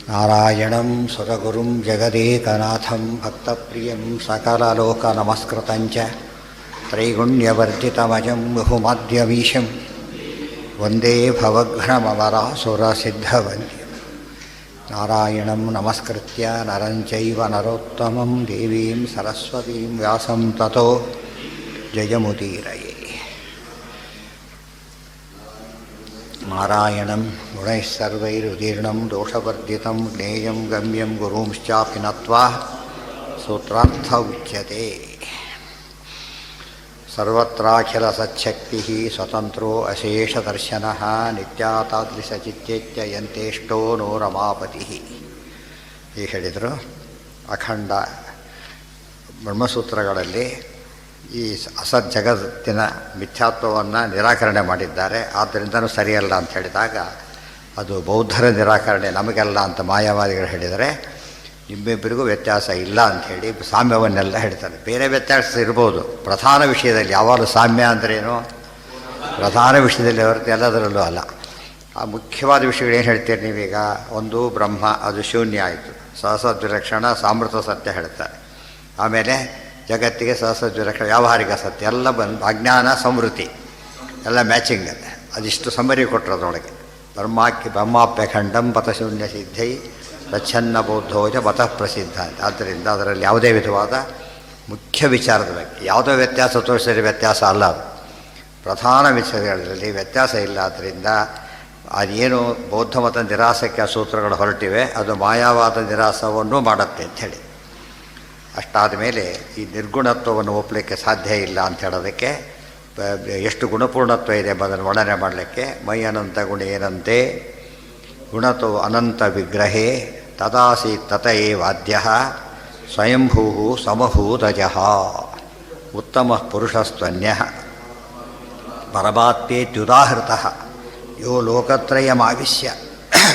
ನಾರಾಯಣಂ ಸುರಗುರುಂ ಜಗದೇಕನಾಥಂ ಭಕ್ತಪ್ರಿಯಂ ಸಕಲಲೋಕನಮಸ್ಕೃತಂಚ ತ್ರೈಗುಣ್ಯವರ್ಜಿತಮಜಂ ಬಹುಮಾದ್ಯಮೀಶಂ ವಂದೇ ಭವಘ್ನಮವರಾಸುರಸಿದ್ಧವಂದ್ಯಂ ನಾರಾಯಣಂ ನಮಸ್ಕೃತ್ಯ ನರಂ ಚೈವ ನರೋತ್ತಮಂ ದೇವೀಂ ಸರಸ್ವತೀಂ ವ್ಯಾಸಂ ತತೋ ಜಯಮುದೀರಯೇ. ನಾರಾಯಣಂ ಗುಣೈಃ ಸರ್ವೈರುದೀರ್ಣಂ ದೋಷವರ್ಜಿತಂ ಜ್ಞೇಯಂ ಗಮ್ಯಂ ಗುರುಂಶ್ಚಾಪಿ ನತ್ವಾ ಸೂತ್ರಾರ್ಥ ಉಚ್ಯತೆ. ಸರ್ವತ್ರಾಖಿಲ ಸಚ್ಛಕ್ತಿಃ ಸ್ವತಂತ್ರೋ ಅಶೇಷದರ್ಶನಃ ನಿತ್ಯಾತಾದೃಶಚಿತ್ತೇತ್ಯ ಯಂತೇಷ್ಟೋ ನೋ ರಮಾಪತಿಃ. ಹೀಗೆ ಹೇಳಿದರು. ಅಖಂಡ ಬ್ರಹ್ಮಸೂತ್ರಗಳಲ್ಲಿ ಈ ಅಸತ್ ಜಗತ್ತಿನ ಮಿಥ್ಯಾತ್ವವನ್ನು ನಿರಾಕರಣೆ ಮಾಡಿದ್ದಾರೆ. ಆದ್ದರಿಂದನೂ ಸರಿಯಲ್ಲ ಅಂತ ಹೇಳಿದಾಗ ಅದು ಬೌದ್ಧರ ನಿರಾಕರಣೆ, ನಮಗೆಲ್ಲ ಅಂತ ಮಾಯಾವಾದಿಗಳು ಹೇಳಿದರೆ ನಿಮ್ಮಿಬ್ಬರಿಗೂ ವ್ಯತ್ಯಾಸ ಇಲ್ಲ ಅಂಥೇಳಿ ಸಾಮ್ಯವನ್ನೆಲ್ಲ ಹೇಳ್ತಾರೆ. ಬೇರೆ ವ್ಯತ್ಯಾಸ ಇರ್ಬೋದು, ಪ್ರಧಾನ ವಿಷಯದಲ್ಲಿ ಯಾವಾಗಲೂ ಸಾಮ್ಯ ಅಂದ್ರೇನು, ಪ್ರಧಾನ ವಿಷಯದಲ್ಲಿ ಹೊರತು ಎಲ್ಲದರಲ್ಲೂ ಅಲ್ಲ. ಆ ಮುಖ್ಯವಾದ ವಿಷಯಗಳು ಏನು ಹೇಳ್ತೀರಿ ನೀವೀಗ? ಒಂದು ಬ್ರಹ್ಮ, ಅದು ಶೂನ್ಯ ಆಯಿತು, ಸಹಸದ್ವಿಲಕ್ಷಣ ಸಾಮೃತ ಸತ್ಯ ಹೇಳ್ತಾರೆ. ಆಮೇಲೆ ಜಗತ್ತಿಗೆ ಸಹಸದ್ವಿಲಕ್ಷಣ ವ್ಯಾವಹಾರಿಕ ಸತ್ಯ ಎಲ್ಲ ಬಂದು ಅಜ್ಞಾನ ಸಂವೃತ್ತಿ ಎಲ್ಲ ಮ್ಯಾಚಿಂಗ್ ಇದೆ. ಅದಿಷ್ಟು ಸಮ್ಮರಿ ಕೊಟ್ಟರು ಅದರೊಳಗೆ. ಬ್ರಹ್ಮಾಪ್ಯಖಂಡಂ ಪಥಶೂನ್ಯ ಸಿದ್ಧೈ ಪ್ರಚ್ಛನ್ನ ಬೌದ್ಧೋಜ ಮತಃ ಪ್ರಸಿದ್ಧ ಅಂತ. ಆದ್ದರಿಂದ ಅದರಲ್ಲಿ ಯಾವುದೇ ವಿಧವಾದ ಮುಖ್ಯ ವಿಚಾರದ ಬಗ್ಗೆ ಯಾವುದೋ ವ್ಯತ್ಯಾಸ ತೋರಿಸಿದ್ರೆ ವ್ಯತ್ಯಾಸ ಅಲ್ಲ, ಅದು ಪ್ರಧಾನ ವಿಚಾರಗಳಲ್ಲಿ ವ್ಯತ್ಯಾಸ ಇಲ್ಲ. ಆದ್ದರಿಂದ ಅದೇನು ಬೌದ್ಧ ಮತ ನಿರಾಸಕ್ಕೆ ಆ ಸೂತ್ರಗಳು ಹೊರಟಿವೆ, ಅದು ಮಾಯಾವಾದ ನಿರಾಸವನ್ನು ಮಾಡುತ್ತೆ ಅಂಥೇಳಿ. ಅಷ್ಟಾದ ಮೇಲೆ ಈ ನಿರ್ಗುಣತ್ವವನ್ನು ಒಪ್ಪಲಿಕ್ಕೆ ಸಾಧ್ಯ ಇಲ್ಲ ಅಂತ ಹೇಳೋದಕ್ಕೆ ಎಷ್ಟು ಗುಣಪೂರ್ಣತ್ವ ಇದೆ ಎಂಬುದನ್ನು ವರ್ಣನೆ ಮಾಡಲಿಕ್ಕೆ ಮೈ ಅನಂತ ಗುಣ ಏನಂತೆ ಗುಣತೋ ಅನಂತ ವಿಗ್ರಹೇ ತದಾಸಿ ತತಯೇ ವಾದ್ಯ ಸ್ವಯಂಭೂ ಸಮಭೂತಜಃ ಉತ್ತಮ ಪುರುಷಸ್ತ್ವನ್ಯ ಪರಮಾತ್ಮೇತ್ಯುದಾಹೃತಃ ಯೋ ಲೋಕತ್ರಯಮಾವಿಶ್ಯ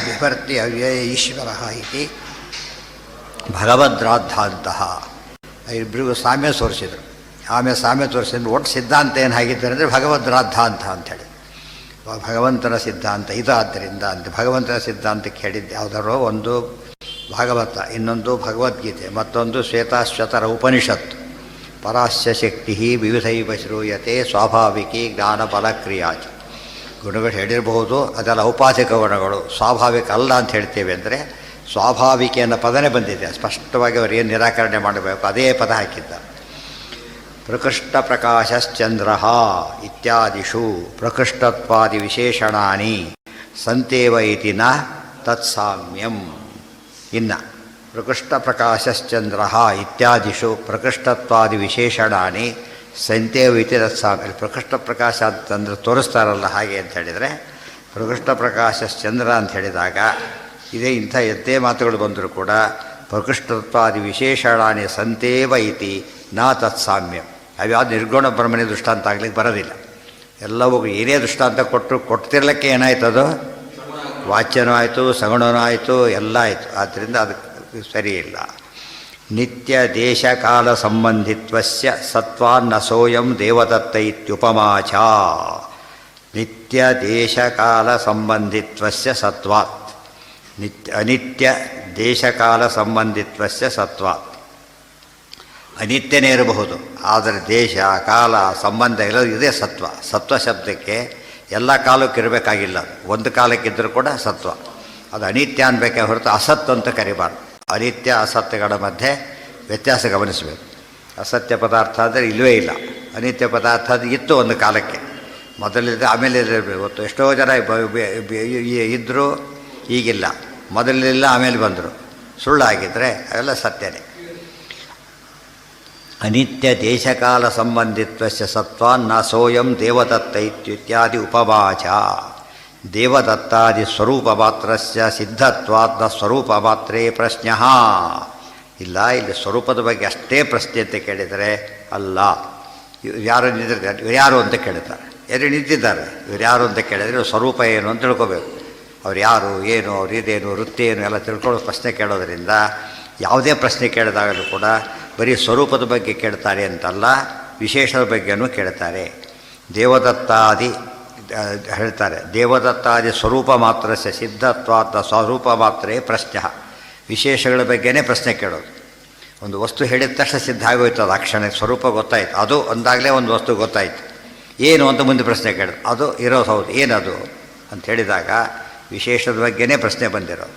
ಬಿಭರ್ತಿ ಅವ್ಯಯ ಈಶ್ವರಃ ಇತಿ ಭಗವದ್ರಾದ್ದಾಂತಹ. ಇಬ್ಬರಿಗೂ ಸಾಮ್ಯ ತೋರಿಸಿದರು. ಆಮೇಲೆ ಸಾಮ್ಯ ತೋರಿಸಿದ್ರು ಒಟ್ಟು ಸಿದ್ಧಾಂತ ಏನು ಹಾಗಿದ್ದಾರೆ ಅಂದರೆ ಭಗವದ್ರಾದ್ದಾಂತ ಅಂಥೇಳಿ. ಭಗವಂತನ ಸಿದ್ಧಾಂತ ಇದು. ಆದ್ದರಿಂದ ಅಂತ ಭಗವಂತನ ಸಿದ್ಧಾಂತಕ್ಕೆ ಹೇಳಿದ್ದು ಯಾವುದಾರೋ ಒಂದು ಭಾಗವತ, ಇನ್ನೊಂದು ಭಗವದ್ಗೀತೆ, ಮತ್ತೊಂದು ಶ್ವೇತಾಶ್ವತರ ಉಪನಿಷತ್ತು. ಪರಾಸ್ಯ ಶಕ್ತಿ ವಿವಿಧೈವ ಶ್ರೂಯತೆ ಸ್ವಾಭಾವಿಕಿ ಜ್ಞಾನ ಫಲಕ್ರಿಯಾಚ. ಗುಣಗಳು ಹೇಳಿರಬಹುದು, ಅದೆಲ್ಲ ಔಪಾಧಿಕ ಗುಣಗಳು, ಸ್ವಾಭಾವಿಕ ಅಲ್ಲ ಅಂತ ಹೇಳ್ತೇವೆ. ಅಂದರೆ ಸ್ವಾಭಾವಿಕ ಅನ್ನೋ ಪದನೇ ಬಂದಿದೆ. ಸ್ಪಷ್ಟವಾಗಿ ಅವರು ಏನು ನಿರಾಕರಣೆ ಮಾಡಬೇಕು ಅದೇ ಪದ ಹಾಕಿದ್ದಾರೆ. ಪ್ರಕೃಷ್ಟ ಪ್ರಕಾಶಶ್ಚಂದ್ರ ಇತ್ಯಾದಿಷು ಪ್ರಕೃಷ್ಟತ್ವಾದಿ ವಿಶೇಷಣಾನಿ ಸಂತೇವ ಇತಿ ನ ತತ್ಸಾಮ್ಯಂ. ಇನ್ನು ಪ್ರಕೃಷ್ಟ ಪ್ರಕಾಶಶ್ಚಂದ್ರ ಇತ್ಯಾದಿಷು ಪ್ರಕೃಷ್ಟತ್ವಾದಿ ವಿಶೇಷಣಾನಿ ಸಂತೇವ ಇತಿ ತತ್ಸಾಮ್ಯ. ಪ್ರಕೃಷ್ಟ ಪ್ರಕಾಶ ಅಂತಂದ್ರೆ ತೋರಿಸ್ತಾರಲ್ಲ ಹಾಗೆ ಅಂತ ಹೇಳಿದರೆ, ಪ್ರಕೃಷ್ಟ ಪ್ರಕಾಶಶ್ಚಂದ್ರ ಅಂತ ಹೇಳಿದಾಗ ಇದೇ ಇಂಥ ಎದ್ದೇ ಮಾತುಗಳು ಬಂದರೂ ಕೂಡ ಪ್ರಕೃಷ್ಟತ್ವಾದಿ ವಿಶೇಷಣಾನಿ ಸಂತೇವ ಇತಿ ನ ತತ್ಸಾಮ್ಯಂ. ಅವ್ಯಾವುದು ನಿರ್ಗುಣ ಬ್ರಹ್ಮನೇ ದೃಷ್ಟಾಂತ ಆಗ್ಲಿಕ್ಕೆ ಬರೋದಿಲ್ಲ. ಎಲ್ಲವೂ ಏನೇ ದೃಷ್ಟಾಂತ ಕೊಡ್ತಿರ್ಲಿಕ್ಕೆ ಏನಾಯ್ತದು, ವಾಚ್ಯನೂ ಆಯಿತು, ಸಗುಣನೂ ಆಯಿತು, ಎಲ್ಲ ಆಯಿತು. ಆದ್ದರಿಂದ ಅದಕ್ಕೆ ಸರಿಯಿಲ್ಲ. ನಿತ್ಯ ದೇಶಕಾಲ ಸಂಬಂಧಿತ್ವಸ್ಯ ಸತ್ವಾನ್ನ ಸೋಯಂ ದೇವದತ್ತ ಇತ್ಯುಪಮಾಚ. ನಿತ್ಯ ದೇಶಕಾಲ ಸಂಬಂಧಿತ್ವಸ್ಯ ಸತ್ವಾತ್ ಅನಿತ್ಯ ದೇಶಕಾಲ ಸಂಬಂಧಿತ್ವಸ್ಯ ಸತ್ವಾತ್. ಅನಿತ್ಯನೇ ಇರಬಹುದು, ಆದರೆ ದೇಶ ಕಾಲ ಸಂಬಂಧ ಇಲ್ಲ, ಇದೇ ಸತ್ವ. ಸತ್ವ ಶಬ್ದಕ್ಕೆ ಎಲ್ಲ ಕಾಲಕ್ಕೆ ಇರಬೇಕಾಗಿಲ್ಲ, ಒಂದು ಕಾಲಕ್ಕಿದ್ದರೂ ಕೂಡ ಸತ್ವ. ಅದು ಅನಿತ್ಯ ಅನ್ಬೇಕೇ ಹೊರತು ಅಸತ್ ಅಂತ ಕರಿಬಾರ್ದು. ಅನಿತ್ಯ ಅಸತ್ಯಗಳ ಮಧ್ಯೆ ವ್ಯತ್ಯಾಸ ಗಮನಿಸಬೇಕು. ಅಸತ್ಯ ಪದಾರ್ಥ ಅಂದರೆ ಇಲ್ಲವೇ ಇಲ್ಲ, ಅನಿತ್ಯ ಪದಾರ್ಥ ಅದು ಇತ್ತು ಒಂದು ಕಾಲಕ್ಕೆ, ಮೊದಲಿದೆ ಆಮೇಲೆ ಇವತ್ತು ಎಷ್ಟೋ ಜನ ಇದ್ದರೂ ಈಗಿಲ್ಲ, ಮೊದಲಿಲ್ಲ ಆಮೇಲೆ ಬಂದರು. ಸುಳ್ಳಾಗಿದ್ದರೆ ಅವೆಲ್ಲ ಸತ್ಯನೇ. ಅನಿತ್ಯ ದೇಶಕಾಲ ಸಂಬಂಧಿತ್ವಸ್ಯ ಸತ್ವಾನ್ನ ಸೋಯಂ ದೇವದತ್ತ ಇತ್ಯಾದಿ ಉಪವಾಚ. ದೇವದತ್ತಾದಿ ಸ್ವರೂಪ ಮಾತ್ರಸ್ಯ ಸಿದ್ಧತ್ವಾತ್ ನ ಸ್ವರೂಪ ಮಾತ್ರೇ ಪ್ರಶ್ನಃ. ಇಲ್ಲ, ಇಲ್ಲಿ ಸ್ವರೂಪದ ಬಗ್ಗೆ ಅಷ್ಟೇ ಪ್ರಶ್ನೆ ಅಂತ ಕೇಳಿದರೆ ಅಲ್ಲ. ಯಾರು ನಿಂತಿರ್ತಾರೆ, ಇವ್ರು ಯಾರು ಅಂತ ಕೇಳ್ತಾರೆ. ಎಲ್ಲಿ ನಿಂತಿದ್ದಾರೆ, ಇವ್ರು ಯಾರು ಅಂತ ಕೇಳಿದರೆ ಸ್ವರೂಪ ಏನು ಅಂತ ತಿಳ್ಕೊಬೇಕು. ಅವ್ರು ಯಾರು, ಏನು, ಅವ್ರು ಇದೇನು, ವೃತ್ತಿ ಏನು ಎಲ್ಲ ತಿಳ್ಕೊಳ್ಳೋ ಪ್ರಶ್ನೆ ಕೇಳೋದರಿಂದ ಯಾವುದೇ ಪ್ರಶ್ನೆ ಕೇಳಿದಾಗಲೂ ಕೂಡ ಬರೀ ಸ್ವರೂಪದ ಬಗ್ಗೆ ಕೇಳ್ತಾರೆ ಅಂತಲ್ಲ, ವಿಶೇಷದ ಬಗ್ಗೆನೂ ಕೇಳ್ತಾರೆ. ದೇವದತ್ತಾದಿ ಹೇಳ್ತಾರೆ, ದೇವದತ್ತಾದಿ ಸ್ವರೂಪ ಮಾತ್ರಸ್ಯ ಸಿದ್ಧತ್ವಾದ ಸ್ವರೂಪ ಮಾತ್ರೇ ಪ್ರಶ್ನೆ. ವಿಶೇಷಗಳ ಬಗ್ಗೆನೇ ಪ್ರಶ್ನೆ ಕೇಳೋದು. ಒಂದು ವಸ್ತು ಹೇಳಿದ ತಕ್ಷಣ ಸಿದ್ಧ ಆಗೋಯ್ತು, ಅದು ಅಕ್ಷಣ ಸ್ವರೂಪ ಗೊತ್ತಾಯ್ತು, ಅದು ಒಂದಾಗಲೇ ಒಂದು ವಸ್ತು ಗೊತ್ತಾಯಿತು, ಏನು ಅಂತ ಮುಂದೆ ಪ್ರಶ್ನೆ ಕೇಳೋದು. ಅದು ಇರೋದು ಹೌದು, ಏನದು ಅಂತ ಹೇಳಿದಾಗ ವಿಶೇಷದ ಬಗ್ಗೆನೇ ಪ್ರಶ್ನೆ ಬಂದಿರೋದು.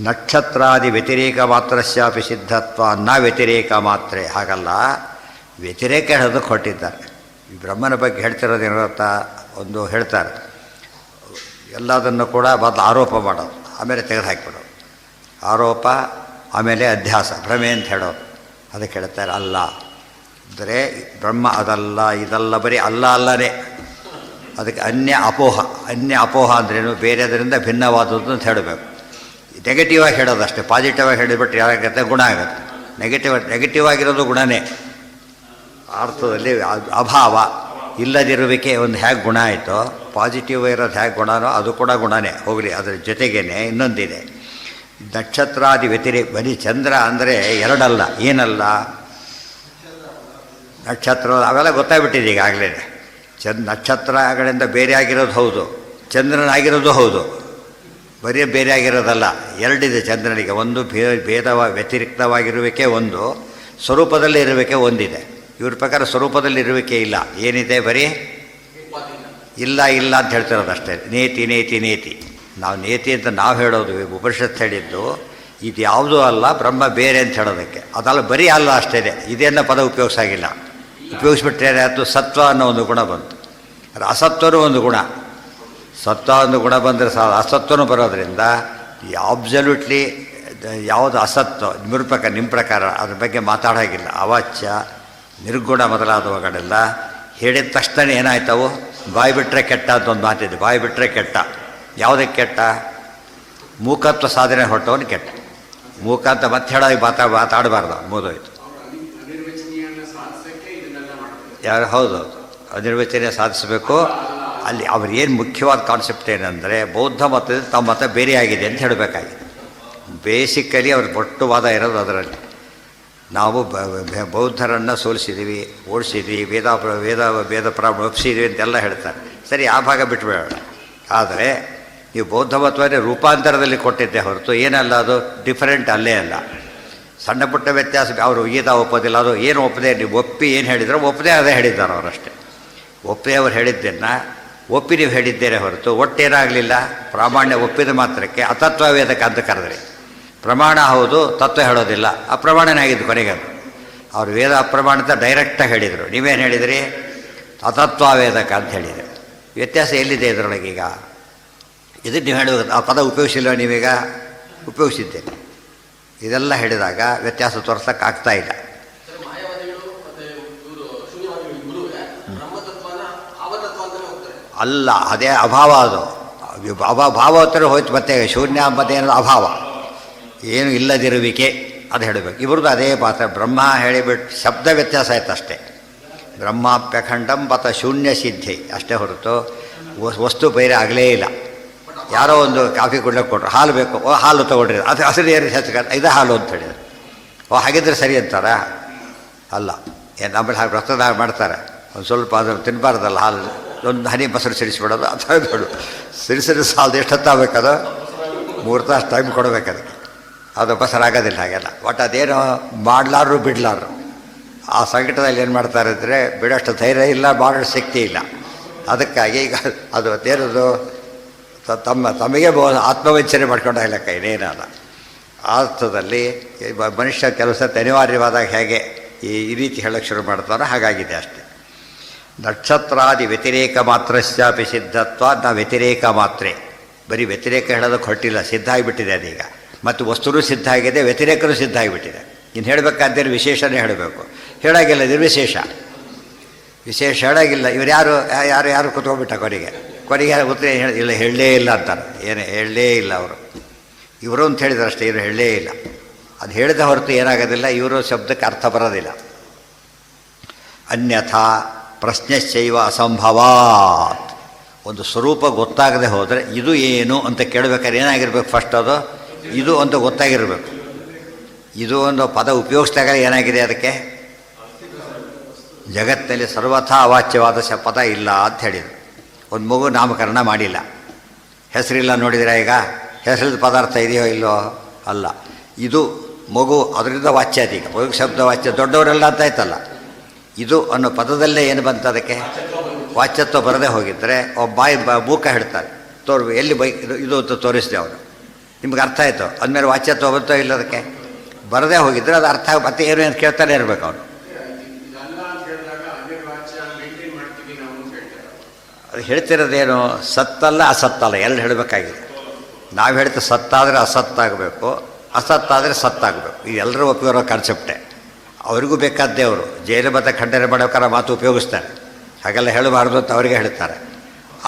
ನಕ್ಷತ್ರಾದಿ ವ್ಯತಿರೇಕ ಮಾತ್ರಸ್ಯಾಪಿ ಸಿದ್ಧತ್ವ ನ ವ್ಯತಿರೇಕ ಮಾತ್ರೆ. ಹಾಗಲ್ಲ, ವ್ಯತಿರೇಕ ಹೇಳೋದಕ್ಕೆ ಹೊರಟಿದ್ದಾರೆ. ಈ ಬ್ರಹ್ಮನ ಬಗ್ಗೆ ಹೇಳ್ತಿರೋದೇನು ಗೊತ್ತಾ, ಒಂದು ಹೇಳ್ತಾರೆ, ಎಲ್ಲದನ್ನು ಕೂಡ ಮೊದಲು ಆರೋಪ ಮಾಡೋದು, ಆಮೇಲೆ ತೆಗೆದುಹಾಕಿಬಿಡೋದು. ಆರೋಪ ಆಮೇಲೆ ಅಧ್ಯಾಸ, ಭ್ರಮೆ ಅಂತ ಹೇಳೋದು. ಅದಕ್ಕೆ ಹೇಳ್ತಾರೆ ಅಲ್ಲ ಅಂದರೆ ಬ್ರಹ್ಮ ಅದಲ್ಲ ಇದಲ್ಲ, ಬರೀ ಅಲ್ಲ ಅಲ್ಲನೇ. ಅದಕ್ಕೆ ಅನ್ಯ ಅಪೋಹ. ಅನ್ಯ ಅಪೋಹ ಅಂದ್ರೇನು, ಬೇರೆದರಿಂದ ಭಿನ್ನವಾದದ್ದು ಅಂತ ಹೇಳಬೇಕು. ನೆಗೆಟಿವ್ ಆಗಿ ಹೇಳೋದಷ್ಟೇ. ಪಾಸಿಟಿವ್ ಆಗಿ ಹೇಳಿಬಿಟ್ರೆ ಯಾರಾಗುತ್ತೆ, ಗುಣ ಆಗುತ್ತೆ. ನೆಗೆಟಿವ್ ಆಗಿರೋದು ಗುಣನೇ. ಅರ್ಥದಲ್ಲಿ ಅಭಾವ, ಇಲ್ಲದಿರುವಿಕೆ ಒಂದು ಹೇಗೆ ಗುಣ ಆಯಿತೋ, ಪಾಸಿಟಿವ್ ಇರೋದು ಹೇಗೆ ಗುಣನೋ ಅದು ಕೂಡ ಗುಣನೇ. ಹೋಗಲಿ, ಅದರ ಜೊತೆಗೇನೆ ಇನ್ನೊಂದಿದೆ, ನಕ್ಷತ್ರಾದಿ ವ್ಯತಿರೇಕ. ಬರೀ ಚಂದ್ರ ಅಂದರೆ ಎರಡಲ್ಲ, ಏನಲ್ಲ, ನಕ್ಷತ್ರ ಅವೆಲ್ಲ ಗೊತ್ತಾಗ್ಬಿಟ್ಟಿದೆ ಈಗಾಗಲೇ. ನಕ್ಷತ್ರಗಳಿಂದ ಬೇರೆ ಆಗಿರೋದು ಹೌದು, ಚಂದ್ರನಾಗಿರೋದು ಹೌದು, ಬರೀ ಬೇರೆ ಆಗಿರೋದಲ್ಲ. ಎರಡಿದೆ ಚಂದ್ರನಿಗೆ. ಒಂದು ವ್ಯತಿರಿಕ್ತವಾಗಿರುವಿಕೆ, ಒಂದು ಸ್ವರೂಪದಲ್ಲಿ ಇರುವಿಕೆ ಒಂದಿದೆ. ಇವ್ರ ಪ್ರಕಾರ ಸ್ವರೂಪದಲ್ಲಿ ಇರುವಿಕೆ ಇಲ್ಲ, ಏನಿದೆ ಬರೀ ಇಲ್ಲ ಇಲ್ಲ ಅಂತ ಹೇಳ್ತಿರೋದು ಅಷ್ಟೇ. ನೇತಿ ನೇತಿ ನೇತಿ. ನಾವು ನೇತಿ ಅಂತ ನಾವು ಹೇಳೋದು, ಉಪನಿಷತ್ತು ಹೇಳಿದ್ದು ಇದು ಯಾವುದೂ ಅಲ್ಲ, ಬ್ರಹ್ಮ ಬೇರೆ ಅಂತ ಹೇಳೋದಕ್ಕೆ. ಅದಲ್ಲ, ಬರೀ ಅಲ್ಲ ಅಷ್ಟೇ. ಇದೇನ ಪದ ಉಪಯೋಗಿಸಾಗಿಲ್ಲ. ಉಪಯೋಗಿಸ್ಬಿಟ್ರೆ ಅದು ಸತ್ವ ಅನ್ನೋ ಒಂದು ಗುಣ ಬಂತು. ಅಸತ್ವನೂ ಒಂದು ಗುಣ. ಸತ್ವ ಒಂದು ಗುಣ ಬಂದರೆ ಅಸತ್ವನೂ ಬರೋದರಿಂದ ಅಬ್ಸಲ್ಯೂಟ್ಲಿ ಯಾವುದು ಅಸತ್ವ ನಿಮ್ಮ ಪ್ರಕಾರ ಅದ್ರ ಬಗ್ಗೆ ಮಾತಾಡೋಗಿಲ್ಲ. ಅವಾಚ್ಯ, ನಿರ್ಗುಣ ಮೊದಲಾದವುಗಳೆಲ್ಲ ಹೇಳಿದ ತಕ್ಷಣ ಏನಾಯ್ತವು, ಬಾಯಿ ಬಿಟ್ಟರೆ ಕೆಟ್ಟ ಅಂತ ಒಂದು ಮಾತಿದೆ. ಬಾಯಿ ಬಿಟ್ಟರೆ ಕೆಟ್ಟ. ಯಾವುದಕ್ಕೆ ಕೆಟ್ಟ? ಮೂಕತ್ವ ಸಾಧನೆ ಹೊರಟವನು ಕೆಟ್ಟ. ಮೂಕ ಅಂತ ಮತ್ತೆ ಹೇಳೋಗಿ ಮಾತಾಡಬಾರ್ದು, ಮುಗಿದೋಯ್ತು. ಯಾರು ಹೌದು, ಅನಿರ್ವಚನೆ ಸಾಧಿಸಬೇಕು. ಅಲ್ಲಿ ಅವ್ರೇನು ಮುಖ್ಯವಾದ ಕಾನ್ಸೆಪ್ಟ್ ಏನಂದರೆ, ಬೌದ್ಧ ಮತದಿಂದ ತಮ್ಮ ಮತ ಬೇರೆಯಾಗಿದೆ ಅಂತ ಹೇಳಬೇಕಾಗಿದೆ. ಬೇಸಿಕಲಿ ಅವ್ರ ಒಟ್ಟುವಾದ ಇರೋದು ಅದರಲ್ಲಿ. ನಾವು ಬೌದ್ಧರನ್ನು ಸೋಲಿಸಿದ್ದೀವಿ, ಓಡಿಸಿದ್ವಿ, ವೇದ ಪ್ರಾಬ್ಲಮ್ ಒಪ್ಪಿಸಿದ್ವಿ ಅಂತೆಲ್ಲ ಹೇಳ್ತಾರೆ. ಸರಿ, ಆ ಭಾಗ ಬಿಟ್ಟುಬೇಡ. ಆದರೆ ನೀವು ಬೌದ್ಧ ಮತವನ್ನೇ ರೂಪಾಂತರದಲ್ಲಿ ಕೊಟ್ಟಿದ್ದೆ ಹೊರತು ಏನಲ್ಲ, ಅದು ಡಿಫರೆಂಟ್ ಅಲ್ಲೇ ಅಲ್ಲ. ಸಣ್ಣ ಪುಟ್ಟ ವ್ಯತ್ಯಾಸ. ಅವರು ಗೀತಾ ಒಪ್ಪೋದಿಲ್ಲ, ಅದು ಏನು ಒಪ್ಪದೆ, ನೀವು ಒಪ್ಪಿ ಏನು ಹೇಳಿದ್ರು ಒಪ್ಪದೆ ಅದೇ ಹೇಳಿದ್ದಾರೆ ಅವರಷ್ಟೇ. ಒಪ್ಪದೆ ಅವ್ರು ಹೇಳಿದ್ದನ್ನು ಒಪ್ಪಿ ನೀವು ಹೇಳಿದ್ದೇನೆ ಹೊರತು ಒಟ್ಟೇನಾಗಲಿಲ್ಲ. ಪ್ರಾಮಾಣ್ಯ ಒಪ್ಪಿದ ಮಾತ್ರಕ್ಕೆ ಅತತ್ವವೇದಕ ಅಂತ ಕರೆದ್ರಿ. ಪ್ರಮಾಣ ಹೌದು, ತತ್ವ ಹೇಳೋದಿಲ್ಲ. ಅಪ್ರಮಾಣನಾಗಿದ್ದು ಕೊನೆಗೆ. ಅವರು ವೇದ ಅಪ್ರಮಾಣತ ಡೈರೆಕ್ಟಾಗಿ ಹೇಳಿದರು. ನೀವೇನು ಹೇಳಿದಿರಿ? ಅತತ್ವವೇದಕ ಅಂತ ಹೇಳಿದರೆ. ವ್ಯತ್ಯಾಸ ಎಲ್ಲಿದೆ ಇದರೊಳಗೆ? ಈಗ ಇದನ್ನು ನೀವು ಹೇಳುವ ಆ ಪದ ಉಪಯೋಗಿಸಿಲ್ಲ, ನೀವೀಗ ಉಪಯೋಗಿಸಿದ್ದೇನೆ. ಇದೆಲ್ಲ ಹೇಳಿದಾಗ ವ್ಯತ್ಯಾಸ ತೋರಿಸೋಕ್ಕಾಗ್ತಾ ಇಲ್ಲ. ಅಲ್ಲ, ಅದೇ ಅಭಾವ. ಅದು ಭಾವ ಹತ್ತಿರ ಹೋಯ್ತು. ಮತ್ತೆ ಶೂನ್ಯ ಅಂಬದೇನದು ಅಭಾವ, ಏನು ಇಲ್ಲದಿರುವಿಕೆ, ಅದು ಹೇಳಬೇಕು. ಇವ್ರದ್ದು ಅದೇ ಪಾತ್ರ. ಬ್ರಹ್ಮ ಹೇಳಿಬಿಟ್ಟು ಶಬ್ದ ವ್ಯತ್ಯಾಸ ಆಯ್ತು ಅಷ್ಟೇ. ಬ್ರಹ್ಮಾಪ್ಯಖಂಡಂ ಬತ ಶೂನ್ಯ ಸಿದ್ಧಿ ಅಷ್ಟೇ ಹೊರತು ವಸ್ತು ಬೇರೆ ಆಗಲೇ ಇಲ್ಲ. ಯಾರೋ ಒಂದು ಕಾಫಿ ಕುಡ್ಲಿಕ್ಕೆ ಕೊಟ್ಟರು, ಹಾಲು ಬೇಕು, ಹಾಲು ತೊಗೊಂಡ್ರಿ, ಅದು ಹಸಿರು ಏರಿ ಇದು ಹಾಲು ಅಂತ ಹೇಳಿದ್ರು. ಹಾಗಿದ್ರೆ ಸರಿ ಅಂತಾರ? ಅಲ್ಲ. ನಮ್ಮಲ್ಲಿ ಹಾಗೆ ರಕ್ತದಾನ ಮಾಡ್ತಾರೆ, ಒಂದು ಸ್ವಲ್ಪ ಅದನ್ನು ತಿನ್ನಬಾರ್ದಲ್ಲ, ಹಾಲು ಒಂದು ಹನಿ ಮೊಸರು ಸಿಡಿಸ್ಬಿಡೋದು. ಅದು ಬೇಡ, ಸಿಡಿಸಿದ್ರೆ ಸಾಲದು. ಎಷ್ಟೊತ್ತಾಗಬೇಕದು? 3 ತಾಸು ಟೈಮ್ ಕೊಡಬೇಕು ಅದಕ್ಕೆ. ಅದು ಬಸರಾಗೋದಿಲ್ಲ ಹಾಗೆಲ್ಲ. ಒಟ್ಟು ಅದೇನೋ ಮಾಡಲಾರು ಬಿಡಲಾರು. ಆ ಸಂಕಟದಲ್ಲಿ ಏನು ಮಾಡ್ತಾರೆ ಅಂದರೆ, ಬಿಡೋಷ್ಟು ಧೈರ್ಯ ಇಲ್ಲ, ಮಾಡೋಷ್ಟು ಶಕ್ತಿ ಇಲ್ಲ. ಅದಕ್ಕಾಗಿ ಈಗ ಅದು ಅದೇನದು ತಮಗೆ ಆತ್ಮವಂಚನೆ ಮಾಡ್ಕೊಂಡಾಗಲ್ಲ, ಇನ್ನೇನಲ್ಲ. ಆ ಅರ್ಥದಲ್ಲಿ ಮನುಷ್ಯ ಕೆಲಸ ಅನಿವಾರ್ಯವಾದಾಗ ಹೇಗೆ ಈ ರೀತಿ ಹೇಳೋಕ್ಕೆ ಶುರು ಮಾಡ್ತಾರೋ ಹಾಗಾಗಿದೆ ಅಷ್ಟೆ. ನಕ್ಷತ್ರಾದಿ ವ್ಯತಿರೇಕ ಮಾತ್ರಸ್ಯಾಪಿ ಸಿದ್ಧತ್ವ ನ ವ್ಯತಿರೇಕ ಮಾತ್ರೆ. ಬರೀ ವ್ಯತಿರೇಕ ಹೇಳೋದಕ್ಕೆ ಹೊರಟಿಲ್ಲ, ಸಿದ್ಧ ಆಗಿಬಿಟ್ಟಿದೆ ಅದೀಗ. ಮತ್ತು ವಸ್ತುನೂ ಸಿದ್ಧ ಆಗಿದೆ, ವ್ಯತಿರೇಕನೂ ಸಿದ್ಧ ಆಗಿಬಿಟ್ಟಿದೆ. ಇನ್ನು ಹೇಳಬೇಕಾದ್ರೆ ವಿಶೇಷನೇ ಹೇಳಬೇಕು. ಹೇಳಾಗಿಲ್ಲ, ನಿರ್ವಿಶೇಷ. ವಿಶೇಷ ಹೇಳಾಗಿಲ್ಲ. ಇವ್ರು ಯಾರು ಕುತ್ಕೊಂಡ್ಬಿಟ್ಟ ಕೊನೆಗೆ ಉತ್ತರ ಇಲ್ಲ, ಹೇಳಲೇ ಇಲ್ಲ ಅಂತಾರೆ. ಏನು ಹೇಳಲೇ ಇಲ್ಲ ಅವರು. ಇವರು ಅಂತ ಹೇಳಿದ್ರೆ ಅಷ್ಟೇ, ಇವರು ಹೇಳಲೇ ಇಲ್ಲ. ಅದು ಹೇಳಿದ ಹೊರತು ಏನಾಗೋದಿಲ್ಲ, ಇವರು ಶಬ್ದಕ್ಕೆ ಅರ್ಥ ಬರೋದಿಲ್ಲ. ಅನ್ಯಥಾ ಪ್ರಶ್ನೆಶೈವ ಅಸಂಭವಾತ್. ಒಂದು ಸ್ವರೂಪ ಗೊತ್ತಾಗದೆ ಹೋದರೆ ಇದು ಏನು ಅಂತ ಕೇಳಬೇಕಾದ್ರೆ ಏನಾಗಿರ್ಬೇಕು? ಫಸ್ಟ್ ಅದು ಇದು ಅಂತ ಗೊತ್ತಾಗಿರಬೇಕು. ಇದು ಒಂದು ಪದ ಉಪಯೋಗಿಸಿದಾಗ ಏನಾಗಿದೆ ಅದಕ್ಕೆ? ಜಗತ್ತಿನಲ್ಲಿ ಸರ್ವಥಾ ಅವಾಚ್ಯವಾದ ಪದ ಇಲ್ಲ ಅಂತ ಹೇಳಿದರು. ಒಂದು ಮಗು ನಾಮಕರಣ ಮಾಡಿಲ್ಲ, ಹೆಸರಿಲ್ಲ. ನೋಡಿದರೆ ಈಗ ಹೆಸರಿದ ಪದಾರ್ಥ ಇದೆಯೋ ಇಲ್ಲೋ? ಅಲ್ಲ. ಇದು ಮಗು, ಅದರಿಂದ ವಾಚ್ಯ ಅದೀಗ ಮಗು ಶಬ್ದ ವಾಚ್ಯ, ದೊಡ್ಡವರೆಲ್ಲ ಅಂತ ಆಯ್ತಲ್ಲ. ಇದು ಅನ್ನೋ ಪದದಲ್ಲೇ ಏನು ಬಂತು ಅದಕ್ಕೆ? ವಾಚ್ಯತ್ವ ಬರದೇ ಹೋಗಿದ್ದರೆ ಒಬ್ಬ ಮೂಕ ಹೇಳ್ತಾರೆ, ಎಲ್ಲಿ ಇದು ಅಂತ ತೋರಿಸಿದೆ ಅವನು, ನಿಮ್ಗೆ ಅರ್ಥ ಆಯಿತು ಅಂದಮೇಲೆ ವಾಚ್ಯತ್ವ ಬಂತೋ ಇಲ್ಲ? ಅದಕ್ಕೆ ಬರದೇ ಹೋಗಿದ್ರೆ ಅದು ಅರ್ಥ ಮತ್ತೆ ಏನು ಅಂತ ಕೇಳ್ತಾನೆ ಇರಬೇಕು ಅವನು. ಅದು ಹೇಳ್ತಿರೋದೇನು? ಸತ್ತಲ್ಲ ಅಸತ್ತಲ್ಲ ಎರಡು ಹೇಳಬೇಕಾಗಿದೆ. ನಾವು ಹೇಳ್ತೀವಿ ಸತ್ತಾದರೆ ಅಸತ್ತಾಗಬೇಕು, ಅಸತ್ತಾದರೆ ಸತ್ತಾಗಬೇಕು. ಇದು ಎಲ್ಲರೂ ಒಪ್ಪಿರೋ ಕಾನ್ಸೆಪ್ಟೇ. ಅವರಿಗೂ ಬೇಕಾದ್ದೇ ಅವರು ಜೈಲು ಮತ್ತು ಖಂಡನೆ ಮಾಡೋಕ್ಕಾರ ಮಾತು ಉಪಯೋಗಿಸ್ತಾರೆ. ಹಾಗೆಲ್ಲ ಹೇಳಬಾರ್ದು ಅಂತ ಅವರಿಗೆ ಹೇಳ್ತಾರೆ,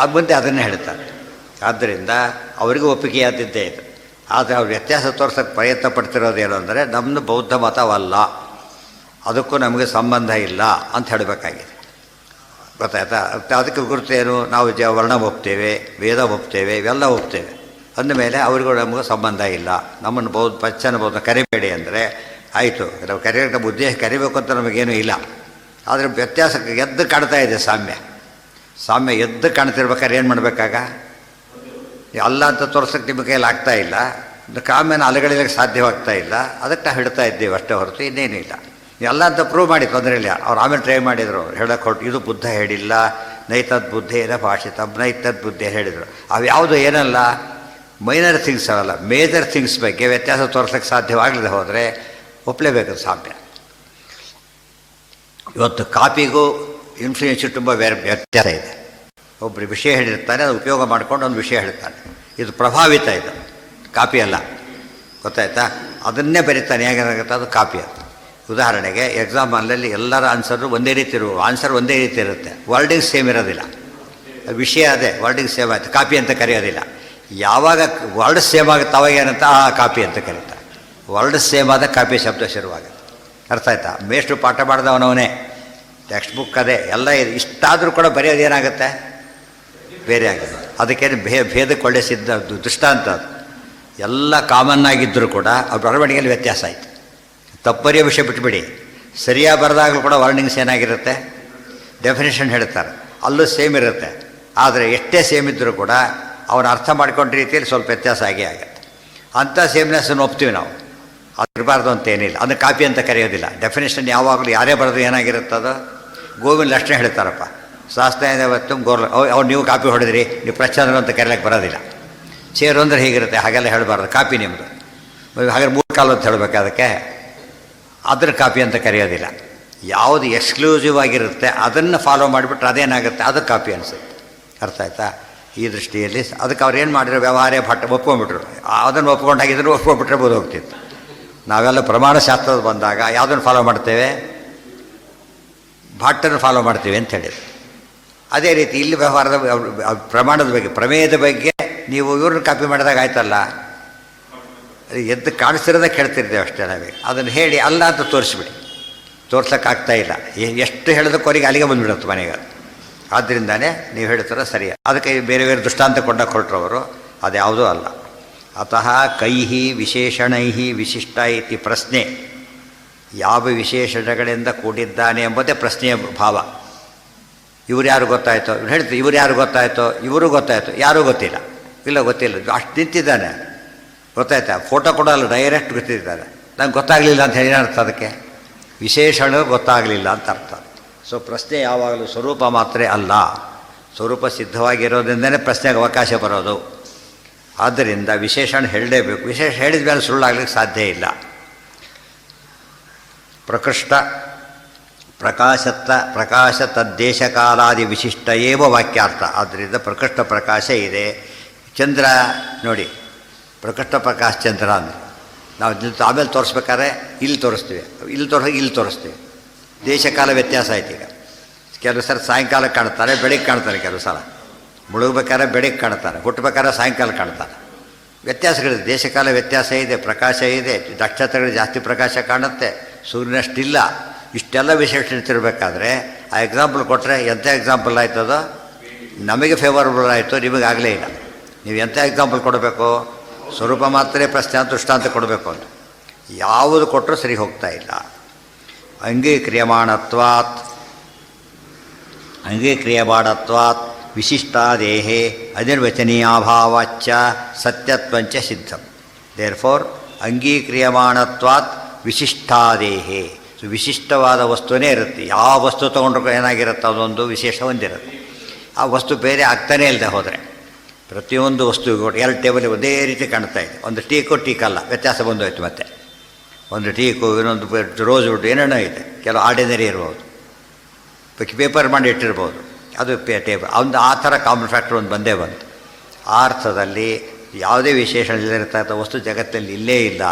ಆಗ ಮುಂದೆ ಅದನ್ನೇ ಹೇಳ್ತಾರೆ. ಆದ್ದರಿಂದ ಅವರಿಗೂ ಒಪ್ಪಿಗೆಯಾದಿದ್ದೇ ಇದು. ಆದರೆ ಅವ್ರು ವ್ಯತ್ಯಾಸ ತೋರ್ಸೋಕ್ಕೆ ಪ್ರಯತ್ನ ಪಡ್ತಿರೋದೇನು ಅಂದರೆ ನಮ್ಮದು ಬೌದ್ಧ ಮತವಲ್ಲ, ಅದಕ್ಕೂ ನಮಗೆ ಸಂಬಂಧ ಇಲ್ಲ ಅಂತ ಹೇಳಬೇಕಾಗಿದೆ. ಗೊತ್ತಾಯ್ತಾ? ಅದಕ್ಕೆ ಗುರುತೇನು? ನಾವು ವರ್ಣ ಒಪ್ತೇವೆ, ವೇದ ಒಪ್ತೇವೆ, ಇವೆಲ್ಲ ಒಪ್ತೇವೆ ಅಂದಮೇಲೆ ಅವ್ರಿಗೂ ನಮಗೂ ಸಂಬಂಧ ಇಲ್ಲ. ನಮ್ಮನ್ನು ಪಚ್ಚನ ಬೌದ್ಧ ಕರಿಬೇಡಿ ಅಂದರೆ ಆಯಿತು, ನಾವು ಕರೆಯೋಕ್ಕೆ ನಮ್ಮ ಉದ್ದೇಶ ಕರಿಬೇಕು ಅಂತ ನಮಗೇನೂ ಇಲ್ಲ. ಆದರೆ ವ್ಯತ್ಯಾಸಕ್ಕೆ ಎದ್ದು ಕಾಣ್ತಾ ಇದೆ ಸಾಮ್ಯ ಎದ್ದು ಕಾಣ್ತಿರ್ಬೇಕಾದ್ರೆ ಏನು ಮಾಡಬೇಕಾಗ? ಅಲ್ಲ ಅಂತ ತೋರ್ಸೋಕ್ಕೆ ನಿಮ್ಮ ಕೈಯಲ್ಲಿ ಆಗ್ತಾ ಇಲ್ಲ, ಕಾಮ್ಯನ ಅಲೆಗಳಿಲಿಕ್ಕೆ ಸಾಧ್ಯವಾಗ್ತಾ ಇಲ್ಲ. ಅದಕ್ಕೆ ನಾವು ಹಿಡ್ತಾ ಇದ್ದೀವಿ ಅಷ್ಟೇ ಹೊರತು ಇನ್ನೇನೂ ಇಲ್ಲ. ಎಲ್ಲ ಅಂತ ಪ್ರೂವ್ ಮಾಡಿ ತೊಂದರೆ ಇಲ್ಲ. ಅವ್ರು ಆಮೇಲೆ ಟ್ರೈ ಮಾಡಿದರು, ಹೇಳಕ್ಕೆ ಹೊರಟು ಇದು ಬುದ್ಧ ಹೇಳಿಲ್ಲ, ನೈತದ್ ಬುದ್ಧೇನ ಭಾಷಿತಂ ನೈತದ್ ಬುದ್ಧಿ ಹೇಳಿದರು. ಅವು ಯಾವುದು ಏನಲ್ಲ, ಮೈನರ್ ಥಿಂಗ್ಸ್ ಅವಲ್ಲ, ಮೇಜರ್ ಥಿಂಗ್ಸ್ ಬಗ್ಗೆ ವ್ಯತ್ಯಾಸ ತೋರ್ಸೋಕ್ಕೆ ಸಾಧ್ಯವಾಗಲಿದೆ ಹೋದರೆ ಒಪ್ಪಲೇಬೇಕು ಸಾಮ್ಯ. ಇವತ್ತು ಕಾಪಿಗೂ ಇನ್ಫ್ಲೂಯೆನ್ಸು ತುಂಬ ವ್ಯತ್ಯಾಸ ಇದೆ. ಒಬ್ಬರು ವಿಷಯ ಹೇಳಿರ್ತಾನೆ, ಅದು ಉಪಯೋಗ ಮಾಡ್ಕೊಂಡು ಒಂದು ವಿಷಯ ಹೇಳ್ತಾನೆ, ಇದು ಪ್ರಭಾವಿತ, ಇದು ಕಾಪಿ ಅಲ್ಲ. ಗೊತ್ತಾಯ್ತಾ? ಅದನ್ನೇ ಬರೀತಾನೆ, ಹೇಗೇನಾಗುತ್ತೆ ಅದು ಕಾಪಿ ಅದು. ಉದಾಹರಣೆಗೆ ಎಕ್ಸಾಮಲ್ಲಿ ಎಲ್ಲರ ಆನ್ಸರು ಒಂದೇ ರೀತಿ ಆನ್ಸರ್ ಒಂದೇ ರೀತಿ ಇರುತ್ತೆ, ವರ್ಡಿಂಗ್ ಸೇಮ್ ಇರೋದಿಲ್ಲ. ವಿಷಯ ಅದೇ, ವರ್ಡಿಂಗ್ ಸೇಮ್ ಆಯಿತು, ಕಾಪಿ ಅಂತ ಕರೆಯೋದಿಲ್ಲ. ಯಾವಾಗ ವರ್ಡ್ ಸೇಮ್ ಆಗುತ್ತೆ ಅವಾಗ ಏನಂತ ಕಾಪಿ ಅಂತ ಕರೀತಾರೆ. ವರ್ಡ್ ಸೇಮ್ ಆದ ಕಾಪಿ ಶಬ್ದ ಶುರುವಾಗುತ್ತೆ. ಅರ್ಥ ಆಯ್ತಾ? ಮೇಷ್ಟ್ರು ಪಾಠ ಮಾಡಿದವನವನೇ, ಟೆಕ್ಸ್ಟ್ ಬುಕ್ ಅದೇ ಎಲ್ಲ ಇದೆ. ಇಷ್ಟಾದರೂ ಕೂಡ ಬರೆಯೋದು ಏನಾಗುತ್ತೆ? ಬೇರೆ ಆಗಿದೆ. ಅದಕ್ಕೇನು ಭೇದಕ್ಕೆ ಒಳ್ಳೆ ಸಿದ್ಧ ದೃಷ್ಟಾಂತ ಅದು. ಎಲ್ಲ ಕಾಮನ್ ಆಗಿದ್ದರೂ ಕೂಡ ಅವ್ರ ಬರವಣಿಗೆಯಲ್ಲಿ ವ್ಯತ್ಯಾಸ ಆಯಿತು. ತಪ್ಪರಿಯೋ ವಿಷಯ ಬಿಟ್ಬಿಡಿ, ಸರಿಯಾಗಿ ಬರೆದಾಗಲೂ ಕೂಡ ವರ್ಣಿಂಗ್ಸ್ ಏನಾಗಿರುತ್ತೆ? ಡೆಫಿನೇಷನ್ ಹೇಳ್ತಾರೆ, ಅಲ್ಲೂ ಸೇಮ್ ಇರುತ್ತೆ. ಆದರೆ ಎಷ್ಟೇ ಸೇಮ್ ಇದ್ದರೂ ಕೂಡ ಅವನು ಅರ್ಥ ಮಾಡ್ಕೊಂಡ ರೀತಿಯಲ್ಲಿ ಸ್ವಲ್ಪ ವ್ಯತ್ಯಾಸ ಆಗೇ ಆಗುತ್ತೆ. ಅಂಥ ಸೇಮ್ನೆಸ್ಸನ್ನು ಒಪ್ತೀವಿ ನಾವು, ಅದು ಇರಬಾರ್ದು ಅಂತ ಏನಿಲ್ಲ. ಅದನ್ನು ಕಾಪಿ ಅಂತ ಕರೆಯೋದಿಲ್ಲ. ಡೆಫಿನೇಷನ್ ಯಾವಾಗಲೂ ಯಾರೇ ಬರೆದು ಏನಾಗಿರುತ್ತದು? ಗೋವಿನ ಲಕ್ಷಣ ಹೇಳ್ತಾರಪ್ಪ, ಶಾಸ್ತ್ರ ಅವ್ರು ನೀವು ಕಾಪಿ ಹೊಡೆದ್ರಿ, ನೀವು ಪ್ರಚಂದ್ರ ಅಂತ ಕರೆಯಕ್ಕೆ ಬರೋದಿಲ್ಲ. ಚೇರು ಅಂದರೆ ಹೀಗಿರುತ್ತೆ, ಹಾಗೆಲ್ಲ ಹೇಳಬಾರ್ದು, ಕಾಪಿ ನಿಮ್ಮದು. ಹಾಗೆ 3 ಕಾಲು ಅಂತ ಹೇಳಬೇಕು, ಅದಕ್ಕೆ ಅದ್ರ ಕಾಪಿ ಅಂತ ಕರೆಯೋದಿಲ್ಲ. ಯಾವುದು ಎಕ್ಸ್ಕ್ಲೂಸಿವ್ ಆಗಿರುತ್ತೆ ಅದನ್ನು ಫಾಲೋ ಮಾಡಿಬಿಟ್ರೆ ಅದೇನಾಗುತ್ತೆ? ಅದು ಕಾಪಿ ಅನಿಸುತ್ತೆ. ಅರ್ಥ ಆಯ್ತಾ? ಈ ದೃಷ್ಟಿಯಲ್ಲಿ ಅದಕ್ಕೆ ಅವ್ರು ಏನು ಮಾಡಿದ್ರು? ವ್ಯವಹಾರ ಭಟ್ಟ ಒಪ್ಕೊಂಡ್ಬಿಟ್ರು. ಅದನ್ನು ಒಪ್ಕೊಂಡಾಗಿದ್ರು ಒಪ್ಕೊಂಡ್ಬಿಟ್ರೆ ಬೋದು ಹೋಗ್ತಿತ್ತು. ನಾವೆಲ್ಲ ಪ್ರಮಾಣ ಶಾಸ್ತ್ರದ ಬಂದಾಗ ಯಾವುದನ್ನು ಫಾಲೋ ಮಾಡ್ತೇವೆ? ಭಾಟ್ಟನ್ನು ಫಾಲೋ ಮಾಡ್ತೀವಿ ಅಂತ ಹೇಳಿದ್ರು. ಅದೇ ರೀತಿ ಇಲ್ಲಿ ವ್ಯವಹಾರದ ಪ್ರಮಾಣದ ಬಗ್ಗೆ, ಪ್ರಮೇಯದ ಬಗ್ಗೆ ನೀವು ಇವ್ರನ್ನ ಕಾಪಿ ಮಾಡಿದಾಗ ಆಯ್ತಲ್ಲ, ಎದ್ದು ಕಾಣಿಸ್ತಿರೋದೇ ಕೇಳ್ತಿರ್ತೇವೆ ಅಷ್ಟೇ. ನಾವೇ ಅದನ್ನು ಹೇಳಿ ಅಲ್ಲ ಅಂತ ತೋರಿಸ್ಬಿಡಿ, ತೋರ್ಸೋಕ್ಕಾಗ್ತಾ ಇಲ್ಲ. ಎಷ್ಟು ಹೇಳೋದಕ್ಕೋರಿಗೆ ಅಲ್ಲಿಗೆ ಬಂದುಬಿಡುತ್ತೆ ಮನೆಗೆ. ಆದ್ದರಿಂದನೇ ನೀವು ಹೇಳ್ತಾರ ಸರಿ. ಅದಕ್ಕೆ ಬೇರೆ ಬೇರೆ ದೃಷ್ಟಾಂತ ಕೊಂಡಾಗ ಹೊರಟ್ರವರು, ಅದ್ಯಾವುದೂ ಅಲ್ಲ. ಅತಃ ಕೈಹಿ ವಿಶೇಷಣೈಹಿ ವಿಶಿಷ್ಟ ಇತಿ ಪ್ರಶ್ನೆ. ಯಾವ ವಿಶೇಷಣಗಳಿಂದ ಕೂಡಿದ್ದಾನೆ ಎಂಬುದೇ ಪ್ರಶ್ನೆಯ ಭಾವ. ಇವ್ರು ಯಾರು ಗೊತ್ತಾಯಿತೋ? ಇವ್ರು ಹೇಳ್ತೀವಿ ಇವ್ರು ಯಾರು ಗೊತ್ತಾಯಿತೋ? ಇವರು ಗೊತ್ತಾಯಿತು, ಯಾರೂ ಗೊತ್ತಿಲ್ಲ. ಇಲ್ಲ ಗೊತ್ತಿಲ್ಲ, ಅಷ್ಟು ನಿಂತಿದ್ದಾನೆ. ಗೊತ್ತಾಯ್ತಾ? ಫೋಟೋ ಕೊಡೋಲ್ಲ, ಡೈರೆಕ್ಟ್ ಗೊತ್ತಿದ್ದಾರೆ. ನಂಗೆ ಗೊತ್ತಾಗಲಿಲ್ಲ ಅಂತ ಹೇಳಿ ಏನರ್ಥ? ಅದಕ್ಕೆ ವಿಶೇಷಣ ಗೊತ್ತಾಗಲಿಲ್ಲ ಅಂತ ಅರ್ಥ. ಸೊ ಪ್ರಶ್ನೆ ಯಾವಾಗಲೂ ಸ್ವರೂಪ ಮಾತ್ರ ಅಲ್ಲ, ಸ್ವರೂಪ ಸಿದ್ಧವಾಗಿರೋದ್ರಿಂದಲೇ ಪ್ರಶ್ನೆಗೆ ಅವಕಾಶ ಬರೋದು. ಆದ್ದರಿಂದ ವಿಶೇಷಣ ಹೇಳಲೇಬೇಕು. ವಿಶೇಷ ಹೇಳಿದ ಮೇಲೆ ಸುಳ್ಳಾಗಲಿಕ್ಕೆ ಸಾಧ್ಯ ಇಲ್ಲ. ಪ್ರಕೃಷ್ಟ ಪ್ರಕಾಶ ತದ್ದೇಶಕಾಲಾದಿ ವಿಶಿಷ್ಟ ಏವ ವಾಕ್ಯಾರ್ಥ. ಆದ್ದರಿಂದ ಪ್ರಕೃಷ್ಟ ಪ್ರಕಾಶ ಇದೆ. ಚಂದ್ರ ನೋಡಿ, ಪ್ರಕೃಷ್ಟ ಪ್ರಕಾಶ ಚಂದ್ರ ಅಂದರೆ ನಾವು ಆಮೇಲೆ ತೋರಿಸ್ಬೇಕಾದ್ರೆ ಇಲ್ಲಿ ತೋರಿಸ್ತೀವಿ, ಇಲ್ಲಿ ತೋರಿಸ್ತೀವಿ. ದೇಶಕಾಲ ವ್ಯತ್ಯಾಸ ಆಯ್ತು. ಈಗ ಕೆಲವು ಸಲ ಸಾಯಂಕಾಲ ಕಾಣ್ತಾರೆ, ಬೆಳಿಗ್ಗೆ ಕಾಣ್ತಾರೆ. ಕೆಲವು ಸಲ ಮುಳುಗಬೇಕಾದ್ರೆ ಬೆಳಿಗ್ಗೆ ಕಾಣ್ತಾರೆ, ಹುಟ್ಟಬೇಕಾದ್ರೆ ಸಾಯಂಕಾಲ ಕಾಣ್ತಾರೆ. ವ್ಯತ್ಯಾಸಗಳಿದೆ, ದೇಶಕಾಲ ವ್ಯತ್ಯಾಸ ಇದೆ, ಪ್ರಕಾಶ ಇದೆ. ನಕ್ಷತ್ರಗಳು ಜಾಸ್ತಿ ಪ್ರಕಾಶ ಕಾಣುತ್ತೆ, ಸೂರ್ಯನಷ್ಟಿಲ್ಲ. ಇಷ್ಟೆಲ್ಲ ವಿಶೇಷಣೆ ತಿರಬೇಕಾದ್ರೆ ಆ ಎಕ್ಸಾಂಪಲ್ ಕೊಟ್ಟರೆ ಎಂಥ ಎಕ್ಸಾಂಪಲ್ ಆಯ್ತದೋ? ನಮಗೆ ಫೇವರಬಲ್ ಆಯಿತು, ನಿಮಗಾಗಲೇ ಇಲ್ಲ. ನೀವು ಎಂಥ ಎಕ್ಸಾಂಪಲ್ ಕೊಡಬೇಕು? ಸ್ವರೂಪ ಮಾತ್ರ ಪ್ರಶ್ನೆ ದೃಷ್ಟಾಂತ ಕೊಡಬೇಕು ಅಂತ. ಯಾವುದು ಕೊಟ್ಟರೂ ಸರಿ ಹೋಗ್ತಾ ಇಲ್ಲ. ಅಂಗೀಕ್ರಿಯಮಾಣತ್ವಾತ್ ವಿಶಿಷ್ಟಾದೇಹೇ ಅನಿರ್ವಚನೀಯಾಭಾವಾಚ್ಚ ಸತ್ಯತ್ವಂಚ ಸಿದ್ಧಂ. ದೇರ್ ಫೋರ್ ಅಂಗೀಕ್ರಿಯಮಾಣತ್ವಾತ್ ವಿಶಿಷ್ಟಾದೇಹೇ. ಸೊ ವಿಶಿಷ್ಟವಾದ ವಸ್ತುವೇ ಇರುತ್ತೆ. ಯಾವ ವಸ್ತು ತೊಗೊಂಡ್ರೂ ಏನಾಗಿರುತ್ತೆ, ಅದೊಂದು ವಿಶೇಷ ಹೊಂದಿರುತ್ತೆ. ಆ ವಸ್ತು ಬೇರೆ ಆಗ್ತಾನೇ ಇಲ್ಲದೆ ಹೋದರೆ ಪ್ರತಿಯೊಂದು ವಸ್ತುವಿಗೂ ಎರಡು ಟೇಬಲ್ ಒಂದೇ ರೀತಿ ಕಾಣ್ತಾ ಇದೆ. ಒಂದು ಟೀಕಲ್ಲ, ವ್ಯತ್ಯಾಸ ಬಂದೋಯ್ತು. ಮತ್ತೆ ಒಂದು ಟೀಕು, ಇನ್ನೊಂದು ರೋಸ್ ವುಡ್ ಏನೇನೋ ಇದೆ. ಕೆಲವು ಆರ್ಡಿನರಿ ಇರ್ಬೋದು, ಪೇಪರ್ ಮಾಡಿ ಇಟ್ಟಿರ್ಬೋದು, ಅದು ಟೇಬಲ್. ಒಂದು ಆ ಥರ ಕಾಮನ್ ಫ್ಯಾಕ್ಟರ್ ಒಂದು ಬಂದೇ ಬಂತು. ಆ ಅರ್ಥದಲ್ಲಿ ಯಾವುದೇ ವಿಶೇಷಣ ಇಲ್ಲದಿರ್ತಕ್ಕಂಥ ವಸ್ತು ಜಗತ್ತಲ್ಲಿ ಇಲ್ಲೇ ಇಲ್ಲ.